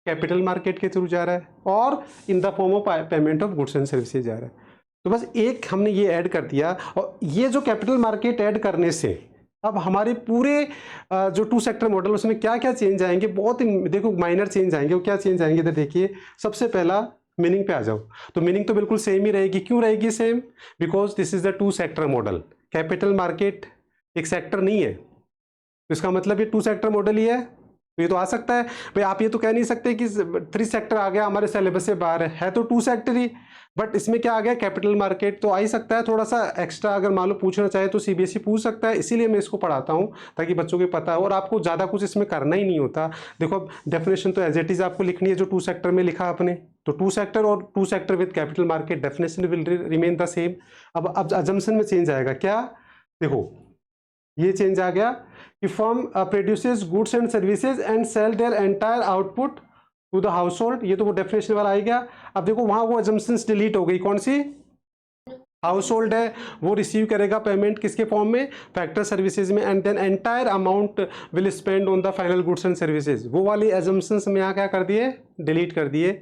कैपिटल मार्केट के थ्रू जा रहा है, और इन the form of payment of goods and services जा रहा है। तो बस एक हमने ये ऐड कर दिया, और ये जो कैपिटल मार्केट ऐड करने से अब हमारे पूरे जो टू सेक्टर मॉडल उसमें क्या क्या चेंज आएंगे, बहुत ही देखो माइनर चेंज आएंगे। वो क्या चेंज आएंगे इधर देखिए। सबसे पहला मीनिंग पे आ जाओ, तो मीनिंग तो बिल्कुल सेम ही रहेगी। क्यों रहेगी same? Because this is the two sector model. Capital market एक सेक्टर नहीं है, तो इसका मतलब ये टू सेक्टर मॉडल ही है। तो ये तो आ सकता है भाई, आप ये तो कह नहीं सकते कि थ्री सेक्टर आ गया हमारे सिलेबस से बाहर है तो टू सेक्टर ही। बट इसमें क्या आ गया, कैपिटल मार्केट तो आ ही सकता है। थोड़ा सा एक्स्ट्रा अगर मान लो पूछना चाहे तो सीबीएसई पूछ सकता है, इसीलिए मैं इसको पढ़ाता हूँ ताकि बच्चों को पता हो और आपको ज़्यादा कुछ इसमें करना ही नहीं होता। देखो अब डेफिनेशन तो एज इट इज़ आपको लिखनी है जो टू सेक्टर में लिखा आपने, तो टू सेक्टर और two sector with capital market definition will remain the same. अब अजम्पशन में चेंज आएगा क्या, देखो ये चेंज आ गया कि firm produces goods and services and sell their entire output to the household, ये तो वो डेफिनेशन वाला आ गया। अब देखो वहां वो अजम्पशंस डिलीट हो गई, कौन सी, हाउस होल्ड है वो रिसीव करेगा पेमेंट किसके फॉर्म में, फैक्टर सर्विसेज में, and then entire amount will spend on the final goods and services. वो वाली एजम्पशंस में यहाँ क्या कर दिए, डिलीट कर दिए।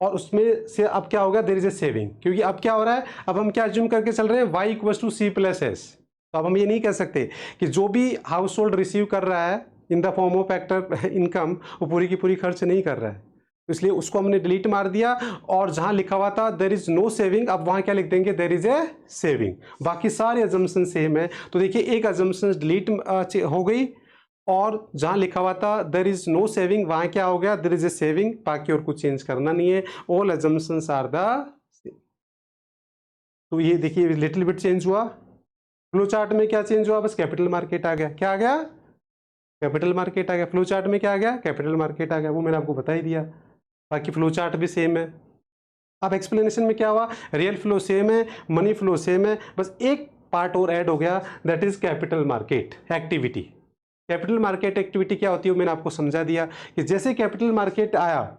और उसमें से अब क्या होगा, देयर इज ए सेविंग, क्योंकि अब क्या हो रहा है, अब हम क्या अज्यूम करके चल रहे हैं, y equals to C plus S. तो अब हम ये नहीं कह सकते कि जो भी हाउस होल्ड रिसीव कर रहा है in the form of factor income वो पूरी की पूरी खर्च नहीं कर रहा है, इसलिए उसको हमने डिलीट मार दिया। और जहां लिखा हुआ था देयर इज नो सेविंग, अब वहां क्या लिख देंगे, देयर इज ए सेविंग। बाकी सारे अजम्पशन सेम है। तो देखिए एक अजम्पशन डिलीट हो गई, और जहां लिखा हुआ था देयर इज नो सेविंग वहां क्या हो गया, देयर इज ए सेविंग। बाकी और कुछ चेंज करना नहीं है, all assumptions are the same. तो ये देखिए लिटिल बिट चेंज हुआ। फ्लो चार्ट में क्या चेंज हुआ, बस कैपिटल मार्केट आ गया। क्या आ गया, कैपिटल मार्केट आ गया। फ्लो चार्ट में क्या आ गया, कैपिटल मार्केट आ गया, वो मैंने आपको बता ही दिया। बाकी फ्लो चार्ट भी सेम है। अब एक्सप्लेनेशन में क्या हुआ, रियल फ्लो सेम है, मनी फ्लो सेम है, बस एक पार्ट और ऐड हो गया, that is capital market activity. Capital market activity क्या होती है मैंने आपको समझा दिया कि जैसे कैपिटल मार्केट आया,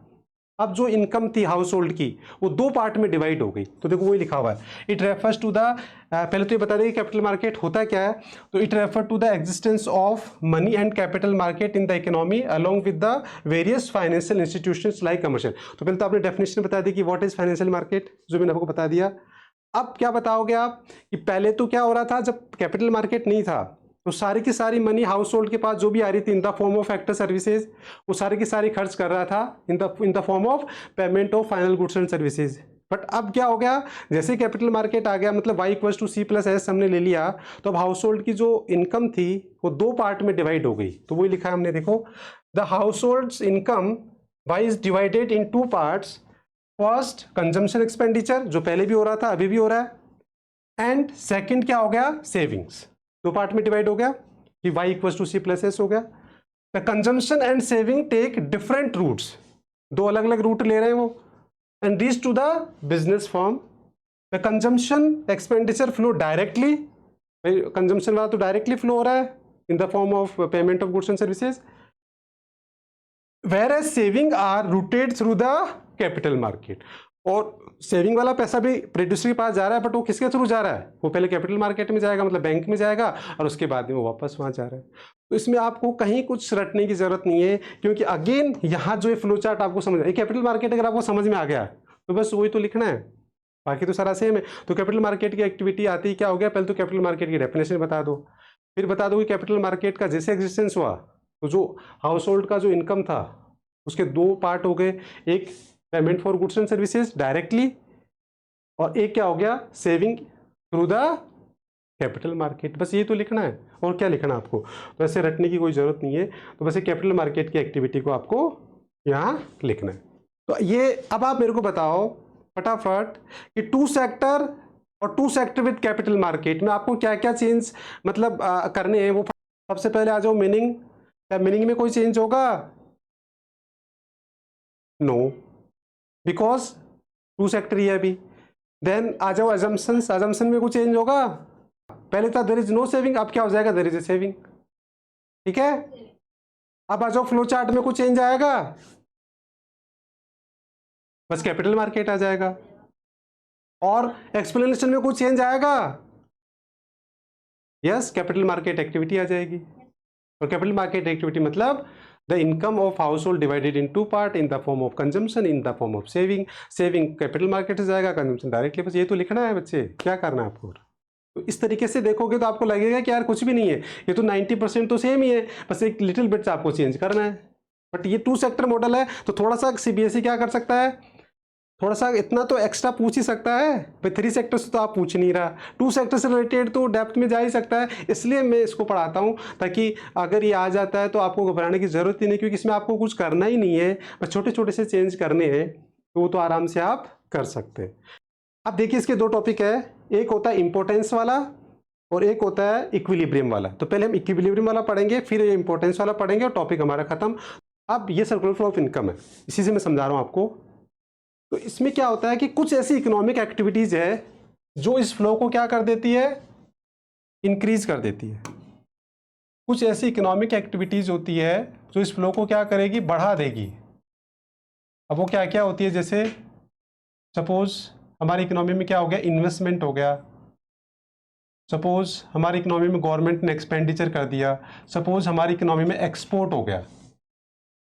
अब जो इनकम थी हाउस होल्ड की वो दो पार्ट में डिवाइड हो गई। तो देखो वही लिखा हुआ है, इट रेफर्स टू द, पहले तो ये बता दें कैपिटल मार्केट होता क्या है। तो it refer to the existence of money and capital market in the economy along with the various financial institutions like commercial. तो पहले तो आपने डेफिनेशन बता दी कि व्हाट इज फाइनेंशियल मार्केट, जो मैंने आपको बता दिया। अब क्या बताओगे आप कि पहले तो क्या हो रहा था, जब कैपिटल मार्केट नहीं था तो सारी की सारी मनी हाउस होल्ड के पास जो भी आ रही थी इन the form of factor services, वो सारी की सारी खर्च कर रहा था इन the form of payment of final goods and services. But अब क्या हो गया, जैसे कैपिटल मार्केट आ गया, मतलब y equals to C plus S हमने ले लिया, तो अब हाउस होल्ड की जो इनकम थी वो दो पार्ट में डिवाइड हो गई। तो वही लिखा है हमने, देखो the house holds income y is divided in two parts, first consumption expenditure जो पहले भी हो रहा था अभी भी हो रहा है, एंड सेकेंड क्या हो गया, सेविंग्स। दो पार्ट में डिवाइड हो गया कि y equals to C plus S हो गया। The consumption and saving take different routes, दो अलग अलग रूट ले रहे हैं वो, and reach to the business form. The consumption expenditure flow directly, consumption वाला तो डायरेक्टली फ्लो हो रहा है in the form of payment of goods and services, whereas saving are routed through the capital market. और saving वाला पैसा भी producer के पास जा रहा है, बट वो किसके थ्रू जा रहा है, वो पहले कैपिटल मार्केट में जाएगा, मतलब बैंक में जाएगा, और उसके बाद में वो वापस वहां जा रहा है। तो इसमें आपको कहीं कुछ रटने की जरूरत नहीं है, क्योंकि अगेन यहाँ जो फ्लो चार्ट आपको समझ आए, कैपिटल मार्केट अगर आपको समझ में आ गया तो बस वही तो लिखना है, बाकी तो सारा सेम है। तो कैपिटल मार्केट की एक्टिविटी आती है, क्या हो गया, पहले तो कैपिटल मार्केट की डेफिनेशन बता दो, फिर बता दो कि कैपिटल मार्केट का जैसे एग्जिस्टेंस हुआ तो जो हाउस होल्ड का जो इनकम था उसके दो पार्ट हो गए, एक payment for goods and services directly, और एक क्या हो गया, saving through the capital market. बस ये तो लिखना है, और क्या लिखना आपको, तो ऐसे रटने की कोई जरूरत नहीं है। तो बस कैपिटल मार्केट की एक्टिविटी को आपको यहाँ लिखना है। तो ये अब आप मेरे को बताओ फटाफट कि टू सेक्टर और two sector with capital market में आपको क्या क्या चेंज मतलब करने हैं वो। सबसे पहले आ जाओ मीनिंग। क्या मीनिंग में कोई चेंज होगा? नो, बिकॉज टू सेक्टर ही है अभी। देन आ जाओ अजम्पशंस। अजम्पशन में कुछ चेंज होगा? पहले था देयर इज नो सेविंग, अब क्या हो जाएगा? There is a saving. ठीक है, अब आ जाओ फ्लो चार्ट में कुछ चेंज आएगा? बस कैपिटल मार्केट आ जाएगा। और एक्सप्लेनेशन में कुछ चेंज आएगा? यस, कैपिटल मार्केट एक्टिविटी आ जाएगी। और कैपिटल मार्केट एक्टिविटी मतलब the income of household divided in two part, in the form of consumption, in the form of saving. Saving capital market से जाएगा, consumption directly. बस ये तो लिखना है बच्चे, क्या करना है आपको। तो इस तरीके से देखोगे तो आपको लगेगा कि यार कुछ भी नहीं है, ये तो 90% तो सेम ही है, बस एक लिटिल बिट्स आपको चेंज करना है। बट ये टू सेक्टर मॉडल है तो थोड़ा सा सीबीएसई क्या कर सकता है, थोड़ा सा इतना तो एक्स्ट्रा पूछ ही सकता है भाई। थ्री सेक्टर से तो आप पूछ नहीं रहा, टू सेक्टर से रिलेटेड तो डेप्थ में जा ही सकता है। इसलिए मैं इसको पढ़ाता हूँ ताकि अगर ये आ जाता है तो आपको घबराने की जरूरत ही नहीं, क्योंकि इसमें आपको कुछ करना ही नहीं है, बस छोटे छोटे से चेंज करने हैं, तो वो तो आराम से आप कर सकते हैं। अब देखिए इसके दो टॉपिक है, एक होता है इंपॉर्टेंस वाला और एक होता है इक्विलिब्रियम वाला। तो पहले हम इक्विलिब्रियम वाला पढ़ेंगे, फिर ये इंपॉर्टेंस वाला पढ़ेंगे और टॉपिक हमारा खत्म। अब ये सर्कुलर फ्लो ऑफ इनकम है, इसी से मैं समझा रहा हूँ आपको। तो इसमें क्या होता है कि कुछ ऐसी इकोनॉमिक एक्टिविटीज है जो इस फ्लो को क्या कर देती है, इंक्रीज कर देती है। कुछ ऐसी इकोनॉमिक एक्टिविटीज होती है जो इस फ्लो को क्या करेगी, बढ़ा देगी। अब वो क्या क्या होती है, जैसे सपोज हमारी इकोनॉमी में क्या हो गया, इन्वेस्टमेंट हो गया। सपोज हमारी इकोनॉमी में गवर्नमेंट ने एक्सपेंडिचर कर दिया। सपोज हमारी इकोनॉमी में एक्सपोर्ट हो गया।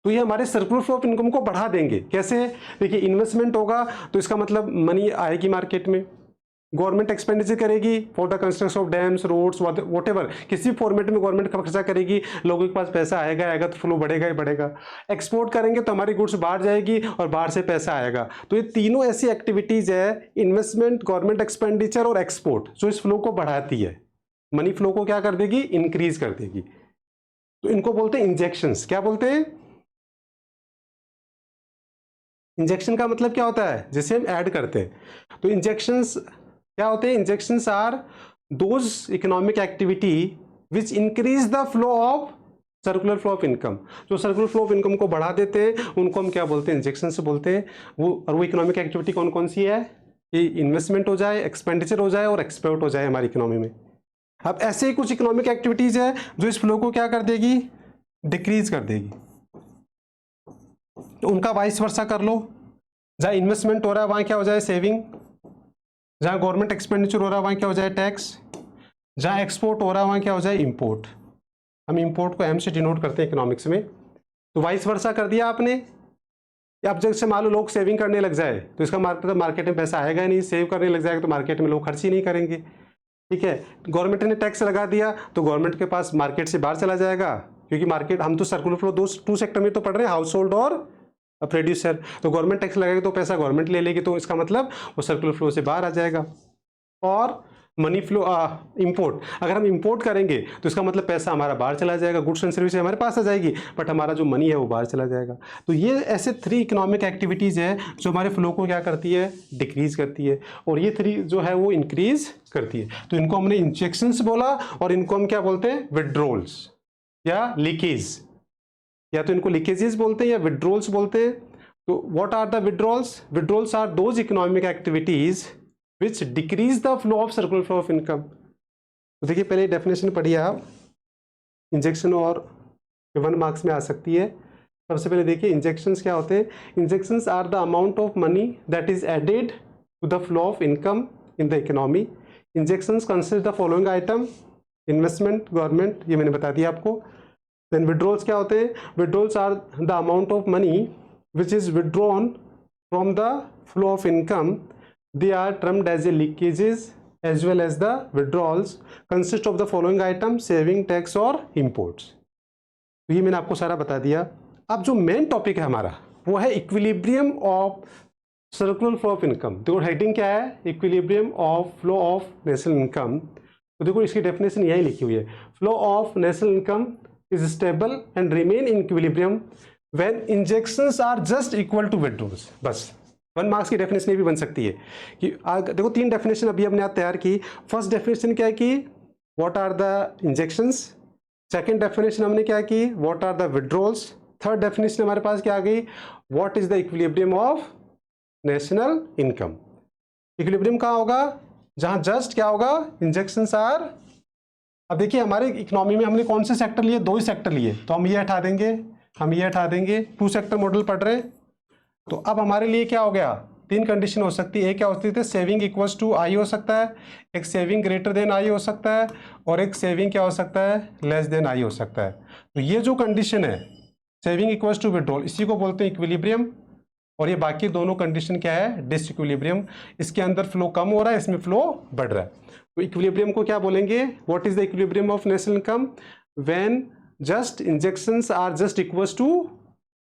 तो ये हमारे सर्कुलर फ्लो ऑफ इनकम को बढ़ा देंगे। कैसे? देखिए इन्वेस्टमेंट होगा तो इसका मतलब मनी आएगी मार्केट में। गवर्नमेंट एक्सपेंडिचर करेगी for the construction of dams, roads, whatever, किसी फॉर्मेट में गवर्नमेंट खर्चा करेगी, लोगों के पास पैसा आएगा तो फ्लो बढ़ेगा ही बढ़ेगा। एक्सपोर्ट करेंगे तो हमारी गुड्स बाहर जाएगी और बाहर से पैसा आएगा। तो ये तीनों ऐसी एक्टिविटीज है, इन्वेस्टमेंट, गवर्नमेंट एक्सपेंडिचर और एक्सपोर्ट, जो इस फ्लो को बढ़ाती है, मनी फ्लो को क्या कर देगी, इंक्रीज कर देगी। तो इनको बोलते हैं इंजेक्शंस। क्या बोलते हैं? इंजेक्शन का मतलब क्या होता है, जैसे हम ऐड करते हैं। तो इंजेक्शंस क्या होते हैं? Injections are those economic activity which increase the flow of circular flow of income. जो सर्कुलर फ्लो ऑफ इनकम को बढ़ा देते हैं उनको हम क्या बोलते हैं, इंजेक्शन से बोलते हैं। वो इकोनॉमिक एक्टिविटी कौन कौन सी है कि इन्वेस्टमेंट हो जाए, एक्सपेंडिचर हो जाए और एक्सपोर्ट हो जाए हमारी इकोनॉमी में। अब ऐसे ही कुछ इकोनॉमिक एक्टिविटीज है जो इस फ्लो को क्या कर देगी, डिक्रीज कर देगी। तो उनका वाइस वर्सा कर लो। जहाँ इन्वेस्टमेंट हो रहा है वहाँ क्या हो जाए, सेविंग। जहाँ गवर्नमेंट एक्सपेंडिचर हो रहा है वहाँ क्या हो जाए, टैक्स। जहाँ एक्सपोर्ट हो रहा है वहाँ क्या हो जाए, इंपोर्ट। हम इंपोर्ट को एम से डिनोट करते हैं इकोनॉमिक्स में। तो वाइस वर्सा कर दिया आपने। अब जैसे मान लो लोग सेविंग करने लग जाए तो इसका मतलब मार्केट में पैसा आएगा ही नहीं। सेव करने लग जाएगा तो मार्केट में लोग खर्च ही नहीं करेंगे। ठीक है, गवर्नमेंट ने टैक्स लगा दिया तो गवर्नमेंट के पास मार्केट से बाहर चला जाएगा, क्योंकि मार्केट, हम तो सर्कुलर फ्लो टू सेक्टर में तो पढ़ रहे हैं, हाउस होल्ड और प्रोड्यूसर। तो गवर्नमेंट टैक्स लगाएगी तो पैसा गवर्नमेंट ले लेगी, तो इसका मतलब वो सर्कुलर फ्लो से बाहर आ जाएगा। और मनी फ्लो, इंपोर्ट, अगर हम इंपोर्ट करेंगे तो इसका मतलब पैसा हमारा बाहर चला जाएगा, गुड्स एंड सर्विस हमारे पास आ जाएगी, बट हमारा जो मनी है वो बाहर चला जाएगा। तो ये ऐसे थ्री इकोनॉमिक एक्टिविटीज़ है जो हमारे फ्लो को क्या करती है, डिक्रीज करती है, और ये थ्री जो है वो इंक्रीज करती है। तो इनको हमने इंजेक्शंस बोला और इनको हम क्या बोलते हैं, विड्रॉल्स या लीकेज, या तो इनको लीकेजेस बोलते हैं या विड्रॉल्स बोलते हैं। तो what are the withdrawals? Withdrawals are those economic activities which decrease the flow of circular flow of income. तो देखिए पहले डेफिनेशन पढ़िए आप, इंजेक्शन और 1 मार्क्स में आ सकती है। सबसे पहले देखिए इंजेक्शंस क्या होते हैं। Injections are the amount of money that is added to the flow of income in the economy. Injections consist the following item, investment, government, ये मैंने बता दिया आपको। देन विड्रॉल्स क्या होते हैं? Withdrawals are the amount of money which is withdrawn from the flow of income. They are termed as a leakages as well as the withdrawals consist of the following items, saving, tax और imports। तो ये मैंने आपको सारा बता दिया। अब जो मेन टॉपिक है हमारा वो है equilibrium of circular flow of income. देखो हेडिंग क्या है, equilibrium of flow of national income. तो देखो इसकी डेफिनेशन यही लिखी हुई है, flow of national income is stable and remain in equilibrium when injections are just equal to withdrawals. बस 1 मार्क्स की डेफिनेशन भी बन सकती है कि देखो 3 डेफिनेशन अभी हमने आज तैयार की। फर्स्ट डेफिनेशन क्या है कि what are the injections, second definition हमने क्या की what are the withdrawals, third definition हमारे पास क्या आ गई what is the equilibrium of national income. Equilibrium कहाँ होगा, जहां जस्ट क्या होगा इंजेक्शंस आर। अब देखिए हमारे इकोनॉमी में हमने कौन से सेक्टर लिए, 2 ही सेक्टर लिए, तो हम ये हटा देंगे, हम ये हटा देंगे, 2 सेक्टर मॉडल पढ़ रहे हैं। तो अब हमारे लिए क्या हो गया, 3 कंडीशन हो सकती है। एक क्या हो सकती है, सेविंग इक्वल्स टू आई हो सकता है, एक सेविंग ग्रेटर देन आई हो सकता है, और एक सेविंग क्या हो सकता है, लेस देन आई हो सकता है। तो ये जो कंडीशन है सेविंग इक्वल्स टू विड्रॉल, इसी को बोलते हैं इक्विलिब्रियम, और ये बाकी दोनों कंडीशन क्या है, डिसइक्विलिब्रियम। इसके अंदर फ्लो कम हो रहा है, इसमें फ्लो बढ़ रहा है। तो इक्विलिब्रियम को क्या बोलेंगे, what is the equilibrium of national income, when just injections are just equals to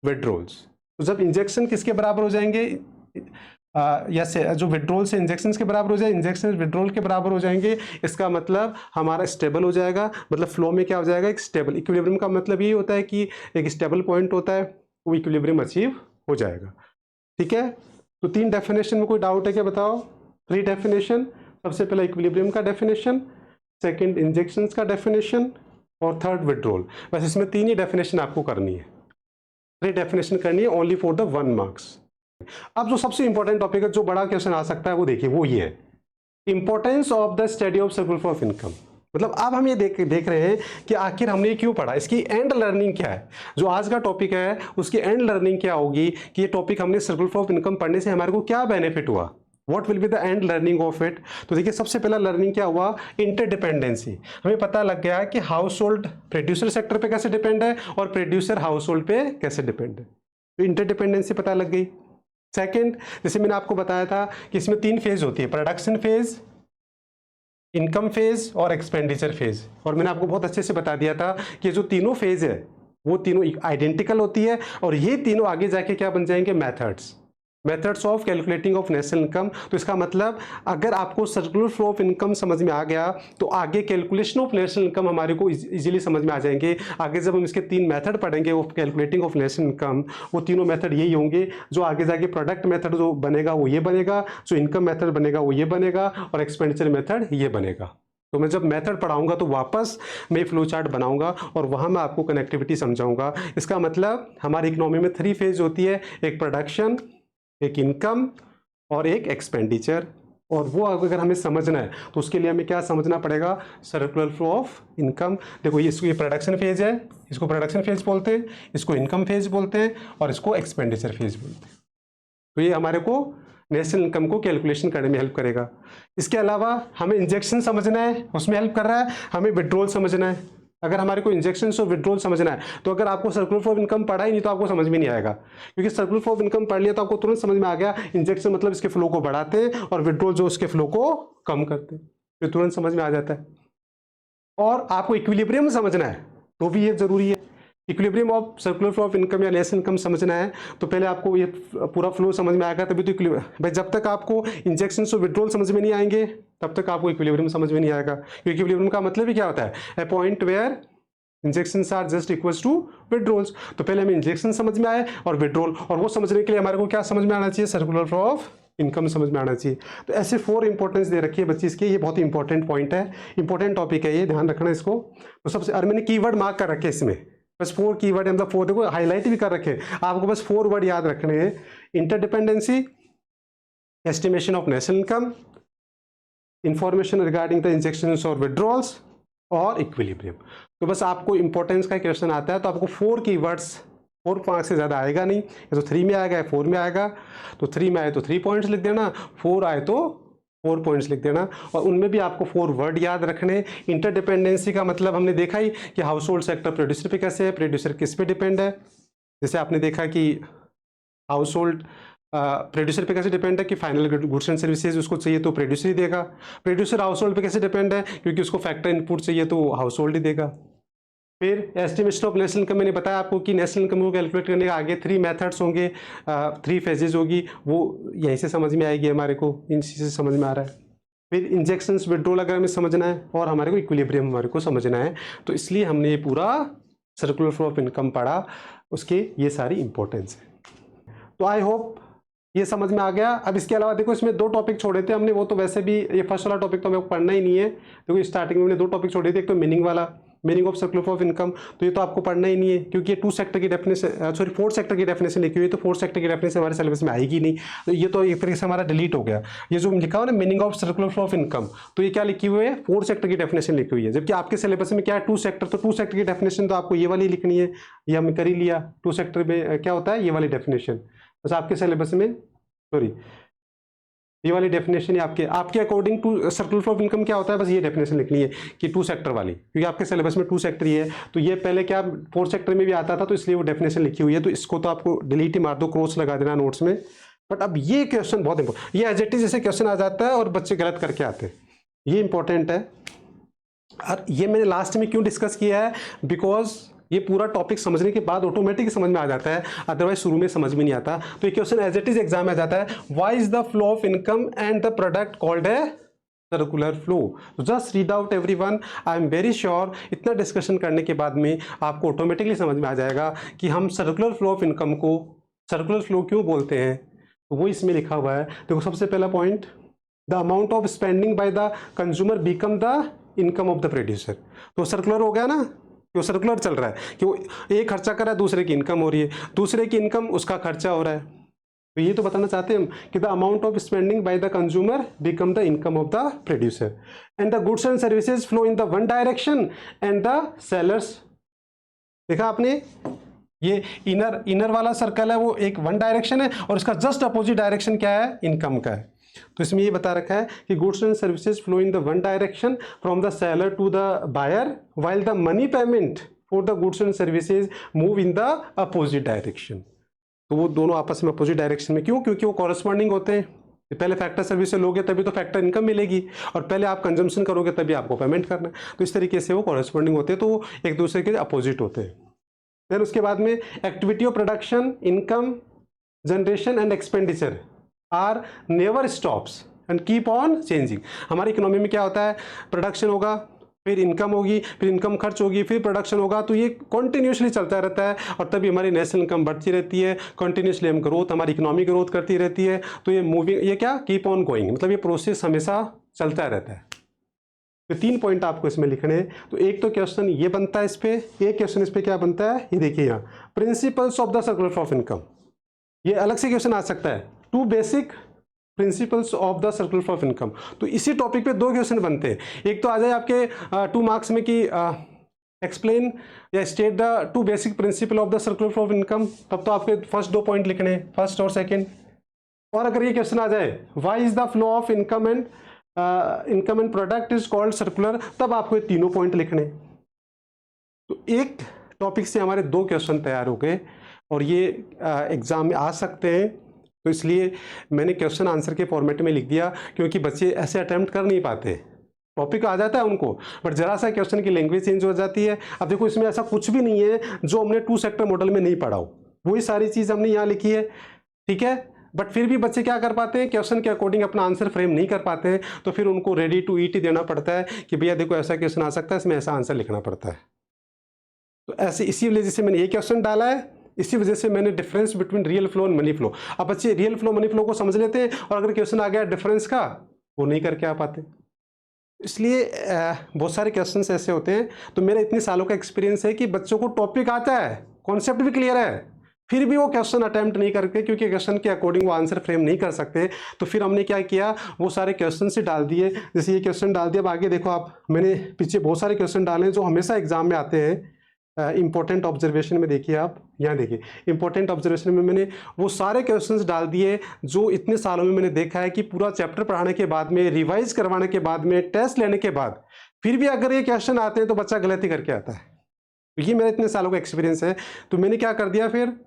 withdrawals. तो जब इंजेक्शन किसके बराबर हो जाएंगे, या जो विड्रॉल से इंजेक्शंस के बराबर हो जाए, इंजेक्शन विड्रॉल के बराबर हो जाएंगे, इसका मतलब हमारा स्टेबल हो जाएगा, मतलब फ्लो में क्या हो जाएगा, एक स्टेबल। इक्विलिब्रियम का मतलब ये होता है कि एक स्टेबल पॉइंट होता है, वो इक्विलिब्रियम अचीव हो जाएगा। ठीक है, तो 3 डेफिनेशन में कोई डाउट है क्या, बताओ। 3 डेफिनेशन, सबसे पहला इक्विलिब्रियम का डेफिनेशन, सेकंड इंजेक्शंस का डेफिनेशन, और थर्ड विड्रॉल। बस इसमें 3 ही डेफिनेशन आपको करनी है, 3 डेफिनेशन करनी है ओनली फॉर द 1 मार्क्स। अब जो सबसे इंपॉर्टेंट टॉपिक है, जो बड़ा क्वेश्चन आ सकता है, वो देखिए, वो ये है importance of the study of circular flow of income. मतलब अब हम ये देख रहे हैं कि आखिर हमने क्यों पढ़ा, इसकी एंड लर्निंग क्या है। जो आज का टॉपिक है उसकी एंड लर्निंग क्या होगी कि ये टॉपिक हमने सर्कुलर फ्लो ऑफ इनकम पढ़ने से हमारे को क्या बेनिफिट हुआ, what will be the end learning of it. तो देखिए सबसे पहला लर्निंग क्या हुआ, इंटरडिपेंडेंसी। हमें पता लग गया कि हाउस होल्ड प्रोड्यूसर सेक्टर पे कैसे डिपेंड है और प्रोड्यूसर हाउस होल्ड पे कैसे डिपेंड है, तो इंटरडिपेंडेंसी पता लग गई। सेकेंड, जैसे मैंने आपको बताया था कि इसमें 3 फेज होती है, प्रोडक्शन फेज, इनकम फेज और एक्सपेंडिचर फेज। और मैंने आपको बहुत अच्छे से बता दिया था कि जो तीनों फेज है वो तीनों आइडेंटिकल होती है, और ये तीनों आगे जाके क्या बन जाएंगे, methods of calculating of national income. तो इसका मतलब अगर आपको सर्कुलर फ्लो ऑफ इनकम समझ में आ गया तो आगे कैलकुलेशन ऑफ नेशनल इनकम हमारे को इजीली समझ में आ जाएंगे। आगे जब हम इसके 3 मेथड पढ़ेंगे of calculating of national income, वो तीनों मेथड यही होंगे। जो आगे जाके प्रोडक्ट मेथड जो बनेगा वो ये बनेगा, जो इनकम मेथड बनेगा वो ये बनेगा, और एक्सपेंडिचर मेथड ये बनेगा। तो मैं जब मेथड पढ़ाऊंगा तो वापस मैं फ्लो चार्ट बनाऊंगा और वहां मैं आपको कनेक्टिविटी समझाऊंगा। इसका मतलब हमारी इकोनॉमी में 3 फेज होती है, एक प्रोडक्शन, एक इनकम और एक एक्सपेंडिचर। और वो अगर हमें समझना है तो उसके लिए हमें क्या समझना पड़ेगा, सर्कुलर फ्लो ऑफ इनकम। देखो ये प्रोडक्शन फेज है, इसको प्रोडक्शन फेज बोलते हैं, इसको इनकम फेज बोलते हैं, और इसको एक्सपेंडिचर फेज बोलते हैं। तो ये हमारे को नेशनल इनकम को कैलकुलेशन करने में हेल्प करेगा। इसके अलावा हमें इंजेक्शन समझना है, उसमें हेल्प कर रहा है, हमें विड्रॉल समझना है। अगर हमारे को इंजेक्शन और विड्रॉल समझना है तो अगर आपको सर्कुलर फ्लो ऑफ इनकम पढ़ा ही नहीं तो आपको समझ में नहीं आएगा, क्योंकि सर्कुलर फ्लो ऑफ इनकम पढ़ लिया तो आपको तुरंत समझ में आ गया इंजेक्शन मतलब इसके फ्लो को बढ़ाते हैं और विड्रॉल जो उसके फ्लो को कम करते हैं, तो तुरंत समझ में आ जाता है। और आपको इक्विलिब्रियम समझना है तो भी ये जरूरी है। Equilibrium of circular flow of income या नेशनल इनकम समझना है तो पहले आपको ये पूरा फ्लो समझ में आएगा, तभी तो भाई जब तक आपको इंजेक्शन और विड्रॉल समझ में नहीं आएंगे तब तक आपको इक्विलिब्रियम समझ में नहीं आएगा। इक्विलिब्रियम का मतलब ही क्या होता है, a point where injections are just equals to withdrawals. तो पहले हमें इंजेक्शन समझ में आए और विड्रॉल, और वो समझने के लिए हमारे को क्या समझ में आना चाहिए, सर्कुलर फ्लो ऑफ इनकम समझ में आना चाहिए। तो ऐसे 4 इंपॉर्टेंस दे रखी है बच्ची इसके, ये बहुत इंपॉर्टेंट पॉइंट है, इंपॉर्टेंट टॉपिक है ये, ध्यान रखना इसको। तो सबसे, और मैंने कीवर्ड मार्क कर रखे इसमें, बस 4 कीवर्ड है, मतलब 4 देखो हाईलाइट भी कर रखे, आपको बस 4 वर्ड याद रखने हैं, interdependency, estimation of national income, information regarding the injections और विड्रॉल्स, और इक्विलिब्रियम। तो बस आपको इंपॉर्टेंस का क्वेश्चन आता है तो आपको 4 कीवर्ड्स, 4 मार्क्स से ज़्यादा आएगा नहीं, या तो 3 में आएगा या 4 में आएगा। तो 3 में आए तो 3 पॉइंट्स लिख देना, 4 आए तो 4 पॉइंट्स लिख देना, और उनमें भी आपको 4 वर्ड याद रखने। इंटरडिपेंडेंसी का मतलब हमने देखा ही कि हाउस होल्ड सेक्टर प्रोड्यूसर पे कैसे है, प्रोड्यूसर किस पे डिपेंड है। जैसे आपने देखा कि हाउस होल्ड प्रोड्यूसर पे कैसे डिपेंड है कि फाइनल गुड्स एंड सर्विसेज उसको चाहिए तो प्रोड्यूसर ही देगा। प्रोड्यूसर हाउस होल्ड पे कैसे डिपेंड है, क्योंकि उसको फैक्टर इनपुट चाहिए तो हाउस होल्ड ही देगा। फिर एस्टिमेशन ऑफ नेशनल इनकम, मैंने बताया आपको कि नेशनल इनकम को कैलकुलेट करने के आगे 3 मेथड्स होंगे, 3 फेजेज होगी, वो यहीं से समझ में आएगी हमारे को, इन चीज़ से समझ में आ रहा है। फिर इंजेक्शंस विड्रॉल अगर हमें समझना है, और हमारे को इक्विलिब्रियम हमारे को समझना है, तो इसलिए हमने ये पूरा सर्कुलर फ्लो ऑफ इनकम पढ़ा, उसके ये सारी इंपॉर्टेंस है। तो आई होप ये समझ में आ गया। अब इसके अलावा देखो इसमें 2 टॉपिक छोड़े थे हमने, वो तो वैसे भी ये फर्स्ट वाला टॉपिक तो हमें पढ़ना ही नहीं है। देखो स्टार्टिंग में हमने 2 टॉपिक छोड़े थे, एक तो मीनिंग वाला, meaning of circular flow of income, तो ये तो आपको पढ़ना ही नहीं है क्योंकि ये 2 सेक्टर की डेफिनेशन, सॉरी 4 सेक्टर की डेफिनेशन लिखी हुई है, तो 4 सेक्टर की डेफिनेशन हमारे सिलेबस में आएगी नहीं, तो ये तो एक तरीके से हमारा डिलीट हो गया। ये जो लिखा हुआ ना meaning of circular flow of income, तो ये क्या लिखी हुई है, 4 सेक्टर की डेफिनेशन लिखी हुई है, जबकि आपके सिलेबस में क्या है 2 सेक्टर, तो 2 सेक्टर की डेफिनेशन तो आपको ये वाली लिखनी है, ये हमने कर ही लिया। 2 सेक्टर में क्या होता है, ये वाली डेफिनेशन, बस आपके सिलेबस में, सॉरी ये वाली डेफिनेशन आपके according to circular flow of income क्या होता है, बस ये डेफिनेशन लिखनी है कि 2 सेक्टर वाली, क्योंकि आपके सिलेबस में 2 सेक्टर ही है, तो ये पहले क्या 4 सेक्टर में भी आता था, तो इसलिए वो डेफिनेशन लिखी हुई है, तो इसको तो आपको डिलीट ही मार दो, क्रॉस लगा देना नोट्स में। बट अब ये क्वेश्चन बहुत इंपॉर्टेंट, ये एज इट इज जैसे क्वेश्चन आ जाता है और बच्चे गलत करके आते हैं, ये इंपॉर्टेंट है। और ये मैंने लास्ट में क्यों डिस्कस किया है, बिकॉज ये पूरा टॉपिक समझने के बाद ऑटोमेटिक समझ में आ जाता है, अदरवाइज शुरू में समझ में नहीं आता। तो ये question as it is exam में आ जाता है, why is the flow of income and the product called a circular flow. Just read out everyone, I am very sure इतना डिस्कशन करने के बाद में आपको ऑटोमेटिकली समझ में आ जाएगा कि हम सर्कुलर फ्लो ऑफ इनकम को सर्कुलर फ्लो क्यों बोलते हैं। तो वो इसमें लिखा हुआ है, देखो सबसे पहला point, the amount of spending by the consumer become the income of the producer. तो सर्कुलर हो गया ना, वो सर्कुलर चल रहा है कि वो एक खर्चा कर रहा है, दूसरे की इनकम हो रही है, दूसरे की इनकम उसका खर्चा हो रहा है। तो ये तो बताना चाहते हैं हम कि the amount of spending by the consumer become the income of the producer and the goods and services flow in the one direction and the sellers. देखा आपने, ये इनर वाला सर्कल है वो एक वन डायरेक्शन है और इसका जस्ट अपोजिट डायरेक्शन क्या है, इनकम का है। तो इसमें ये बता रखा है कि goods and services flow in the one direction from the seller to the buyer while the money payment for the goods and services move in the opposite direction. तो वो दोनों आपस में अपोजिट डायरेक्शन में, क्यों, क्योंकि वो कॉरेस्पॉन्डिंग होते हैं। पहले फैक्टर सर्विस से लोगे तभी तो फैक्टर इनकम मिलेगी, और पहले आप कंजम्पशन करोगे तभी आपको पेमेंट करना है। तो इस तरीके से वो कॉरेस्पॉन्डिंग होते हैं, तो वो एक दूसरे के अपोजिट होते हैं। फिर उसके बाद में activity of production, income generation and expenditure are never stops and keep on changing. हमारी इकोनॉमी में क्या होता है, प्रोडक्शन होगा, फिर इनकम होगी, फिर इनकम खर्च होगी, फिर प्रोडक्शन होगा, तो ये कॉन्टिन्यूसली चलता रहता है और तभी हमारी नेशनल इनकम बढ़ती रहती है, कॉन्टिन्यूसली हम ग्रोथ, हमारी इकोनॉमी ग्रोथ करती रहती है। तो ये मूविंग, ये क्या, कीप ऑन गोइंग, मतलब ये प्रोसेस हमेशा चलता रहता है। तो 3 पॉइंट आपको इसमें लिखने हैं। तो एक तो क्वेश्चन ये बनता है इस पे, एक क्वेश्चन इस पे क्या बनता है, ये देखिए यहाँ, principles of the circular flow of income, ये अलग से क्वेश्चन आ सकता है, 2 basic principles of the circular flow of income. तो इसी टॉपिक पे 2 क्वेश्चन बनते हैं, एक तो आ जाए आपके 2 मार्क्स में कि एक्सप्लेन या state the 2 basic principle of the circular flow of income, तब तो आपके फर्स्ट 2 पॉइंट लिखने हैं, फर्स्ट और सेकंड। और अगर ये क्वेश्चन आ जाए why is the flow of income and product is called circular, तब आपको ये तीनों पॉइंट लिखने। तो एक टॉपिक से हमारे 2 क्वेश्चन तैयार हो गए और ये एग्जाम में आ सकते हैं। तो इसलिए मैंने क्वेश्चन आंसर के फॉर्मेट में लिख दिया, क्योंकि बच्चे ऐसे अटेम्प्ट कर नहीं पाते, टॉपिक आ जाता है उनको बट जरा सा क्वेश्चन की लैंग्वेज चेंज हो जाती है। अब देखो इसमें ऐसा कुछ भी नहीं है जो हमने 2 सेक्टर मॉडल में नहीं पढ़ा हो, वही सारी चीज़ हमने यहाँ लिखी है, ठीक है। बट फिर भी बच्चे क्या कर पाते हैं, क्वेश्चन के अकॉर्डिंग अपना आंसर फ्रेम नहीं कर पाते हैं, तो फिर उनको रेडी टू ईट ही देना पड़ता है कि भैया देखो ऐसा क्वेश्चन आ सकता है, इसमें ऐसा आंसर लिखना पड़ता है। तो ऐसे इसी वजह से मैंने ये क्वेश्चन डाला है, इसी वजह से मैंने difference between real flow and money flow. अब बच्चे रियल फ्लो मनी फ्लो को समझ लेते हैं और अगर क्वेश्चन आ गया डिफरेंस का, वो नहीं करके आ पाते। इसलिए बहुत सारे क्वेश्चंस ऐसे होते हैं। तो मेरा इतने सालों का एक्सपीरियंस है कि बच्चों को टॉपिक आता है, कॉन्सेप्ट भी क्लियर है, फिर भी वो क्वेश्चन अटेम्प्ट नहीं करते, क्योंकि क्वेश्चन के अकॉर्डिंग वो आंसर फ्रेम नहीं कर सकते। तो फिर हमने क्या किया, वो सारे क्वेश्चन से डाल दिए, जैसे ये क्वेश्चन डाल दिया। अब आगे देखो आप, मैंने पीछे बहुत सारे क्वेश्चन डाले हैं जो हमेशा एग्जाम में आते हैं। इंपॉर्टेंट ऑब्जर्वेशन में देखिए आप, यहाँ देखिए इंपॉर्टेंट ऑब्जर्वेशन में मैंने वो सारे क्वेश्चंस डाल दिए जो इतने सालों में मैंने देखा है कि पूरा चैप्टर पढ़ाने के बाद में, रिवाइज करवाने के बाद में, टेस्ट लेने के बाद फिर भी अगर ये क्वेश्चन आते हैं तो बच्चा गलती करके आता है। तो ये मेरा इतने सालों का एक्सपीरियंस है। तो मैंने क्या कर दिया, फिर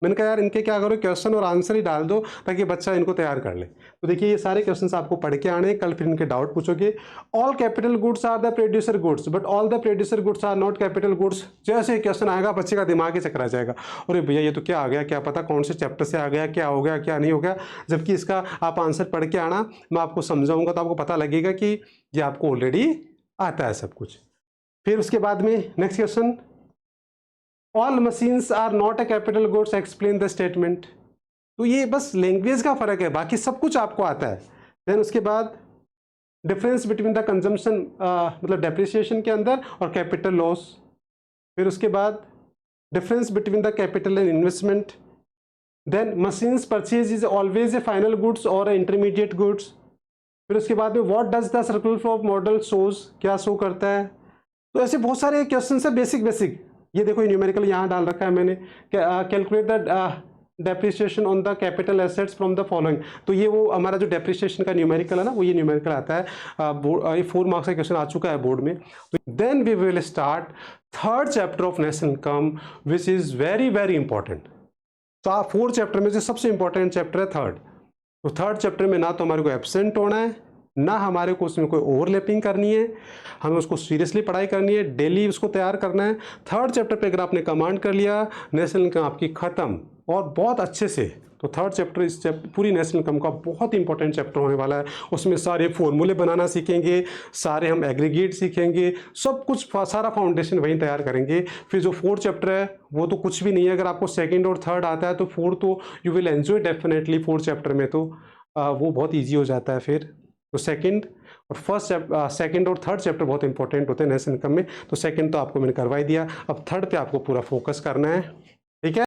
मैंने कहा यार इनके क्या करो, क्वेश्चन और आंसर ही डाल दो ताकि बच्चा इनको तैयार कर ले। तो देखिए ये सारे क्वेश्चंस आपको पढ़ के आने, कल फिर इनके डाउट पूछोगे। All capital goods are the producer goods but all the producer goods are not capital goods. जैसे क्वेश्चन आएगा बच्चे का दिमाग ही चकरा जाएगा, अरे भैया ये तो क्या आ गया, क्या पता कौन से चैप्टर से आ गया, क्या हो गया क्या नहीं हो गया। जबकि इसका आप आंसर पढ़ के आना, मैं आपको समझाऊंगा तो आपको पता लगेगा कि ये आपको ऑलरेडी आता है सब कुछ। फिर उसके बाद में next question, all machines are not a capital goods, explain the statement. तो ये बस लैंग्वेज का फ़र्क है, बाकी सब कुछ आपको आता है। देन उसके बाद डिफरेंस बिटवीन द कंजम्पशन मतलब डेप्रिसिएशन के अंदर और कैपिटल लॉस। फिर उसके बाद difference between the capital and investment. Then machines purchase is always a final goods और इंटरमीडिएट गुड्स। फिर उसके बाद में what does the circular flow of model shows, क्या शो करता है। तो ऐसे बहुत सारे क्वेश्चन है बेसिक बेसिक। ये देखो न्यूमेरिकल यहाँ डाल रखा है मैंने, calculate the depreciation on the capital assets from the following. तो ये वो हमारा जो डेप्रिसिएशन का न्यूमेरिकल है ना, वो ये न्यूमेरिकल आता है। ये 4 मार्क्स का क्वेश्चन आ चुका है बोर्ड में। तो then we will start third chapter of national income which is very very important. तो 4 चैप्टर में से सबसे इंपॉर्टेंट चैप्टर है थर्ड। तो थर्ड चैप्टर में ना तो हमारे को एब्सेंट होना है, ना हमारे को उसमें कोई ओवरलैपिंग करनी है, हमें उसको सीरियसली पढ़ाई करनी है, डेली उसको तैयार करना है। थर्ड चैप्टर पे अगर आपने कमांड कर लिया, नेशनल इनकम आपकी ख़त्म, और बहुत अच्छे से। तो थर्ड चैप्टर इस पूरी नेशनल इनकम का बहुत इंपॉर्टेंट चैप्टर होने वाला है। उसमें सारे फॉर्मूले बनाना सीखेंगे, सारे हम एग्रीगेट सीखेंगे, सब कुछ सारा फाउंडेशन वहीं तैयार करेंगे। फिर जो फोर्थ चैप्टर है वो तो कुछ भी नहीं है। अगर आपको सेकंड और थर्ड आता है तो फोर्थ तो you will enjoy definitely. Fourth chapter में तो वो बहुत ईजी हो जाता है। फिर तो सेकंड और थर्ड चैप्टर बहुत इंपॉर्टेंट होते हैं नेशनल इनकम में। तो सेकंड तो आपको मैंने करवा ही दिया, अब थर्ड पे आपको पूरा फोकस करना है। ठीक है।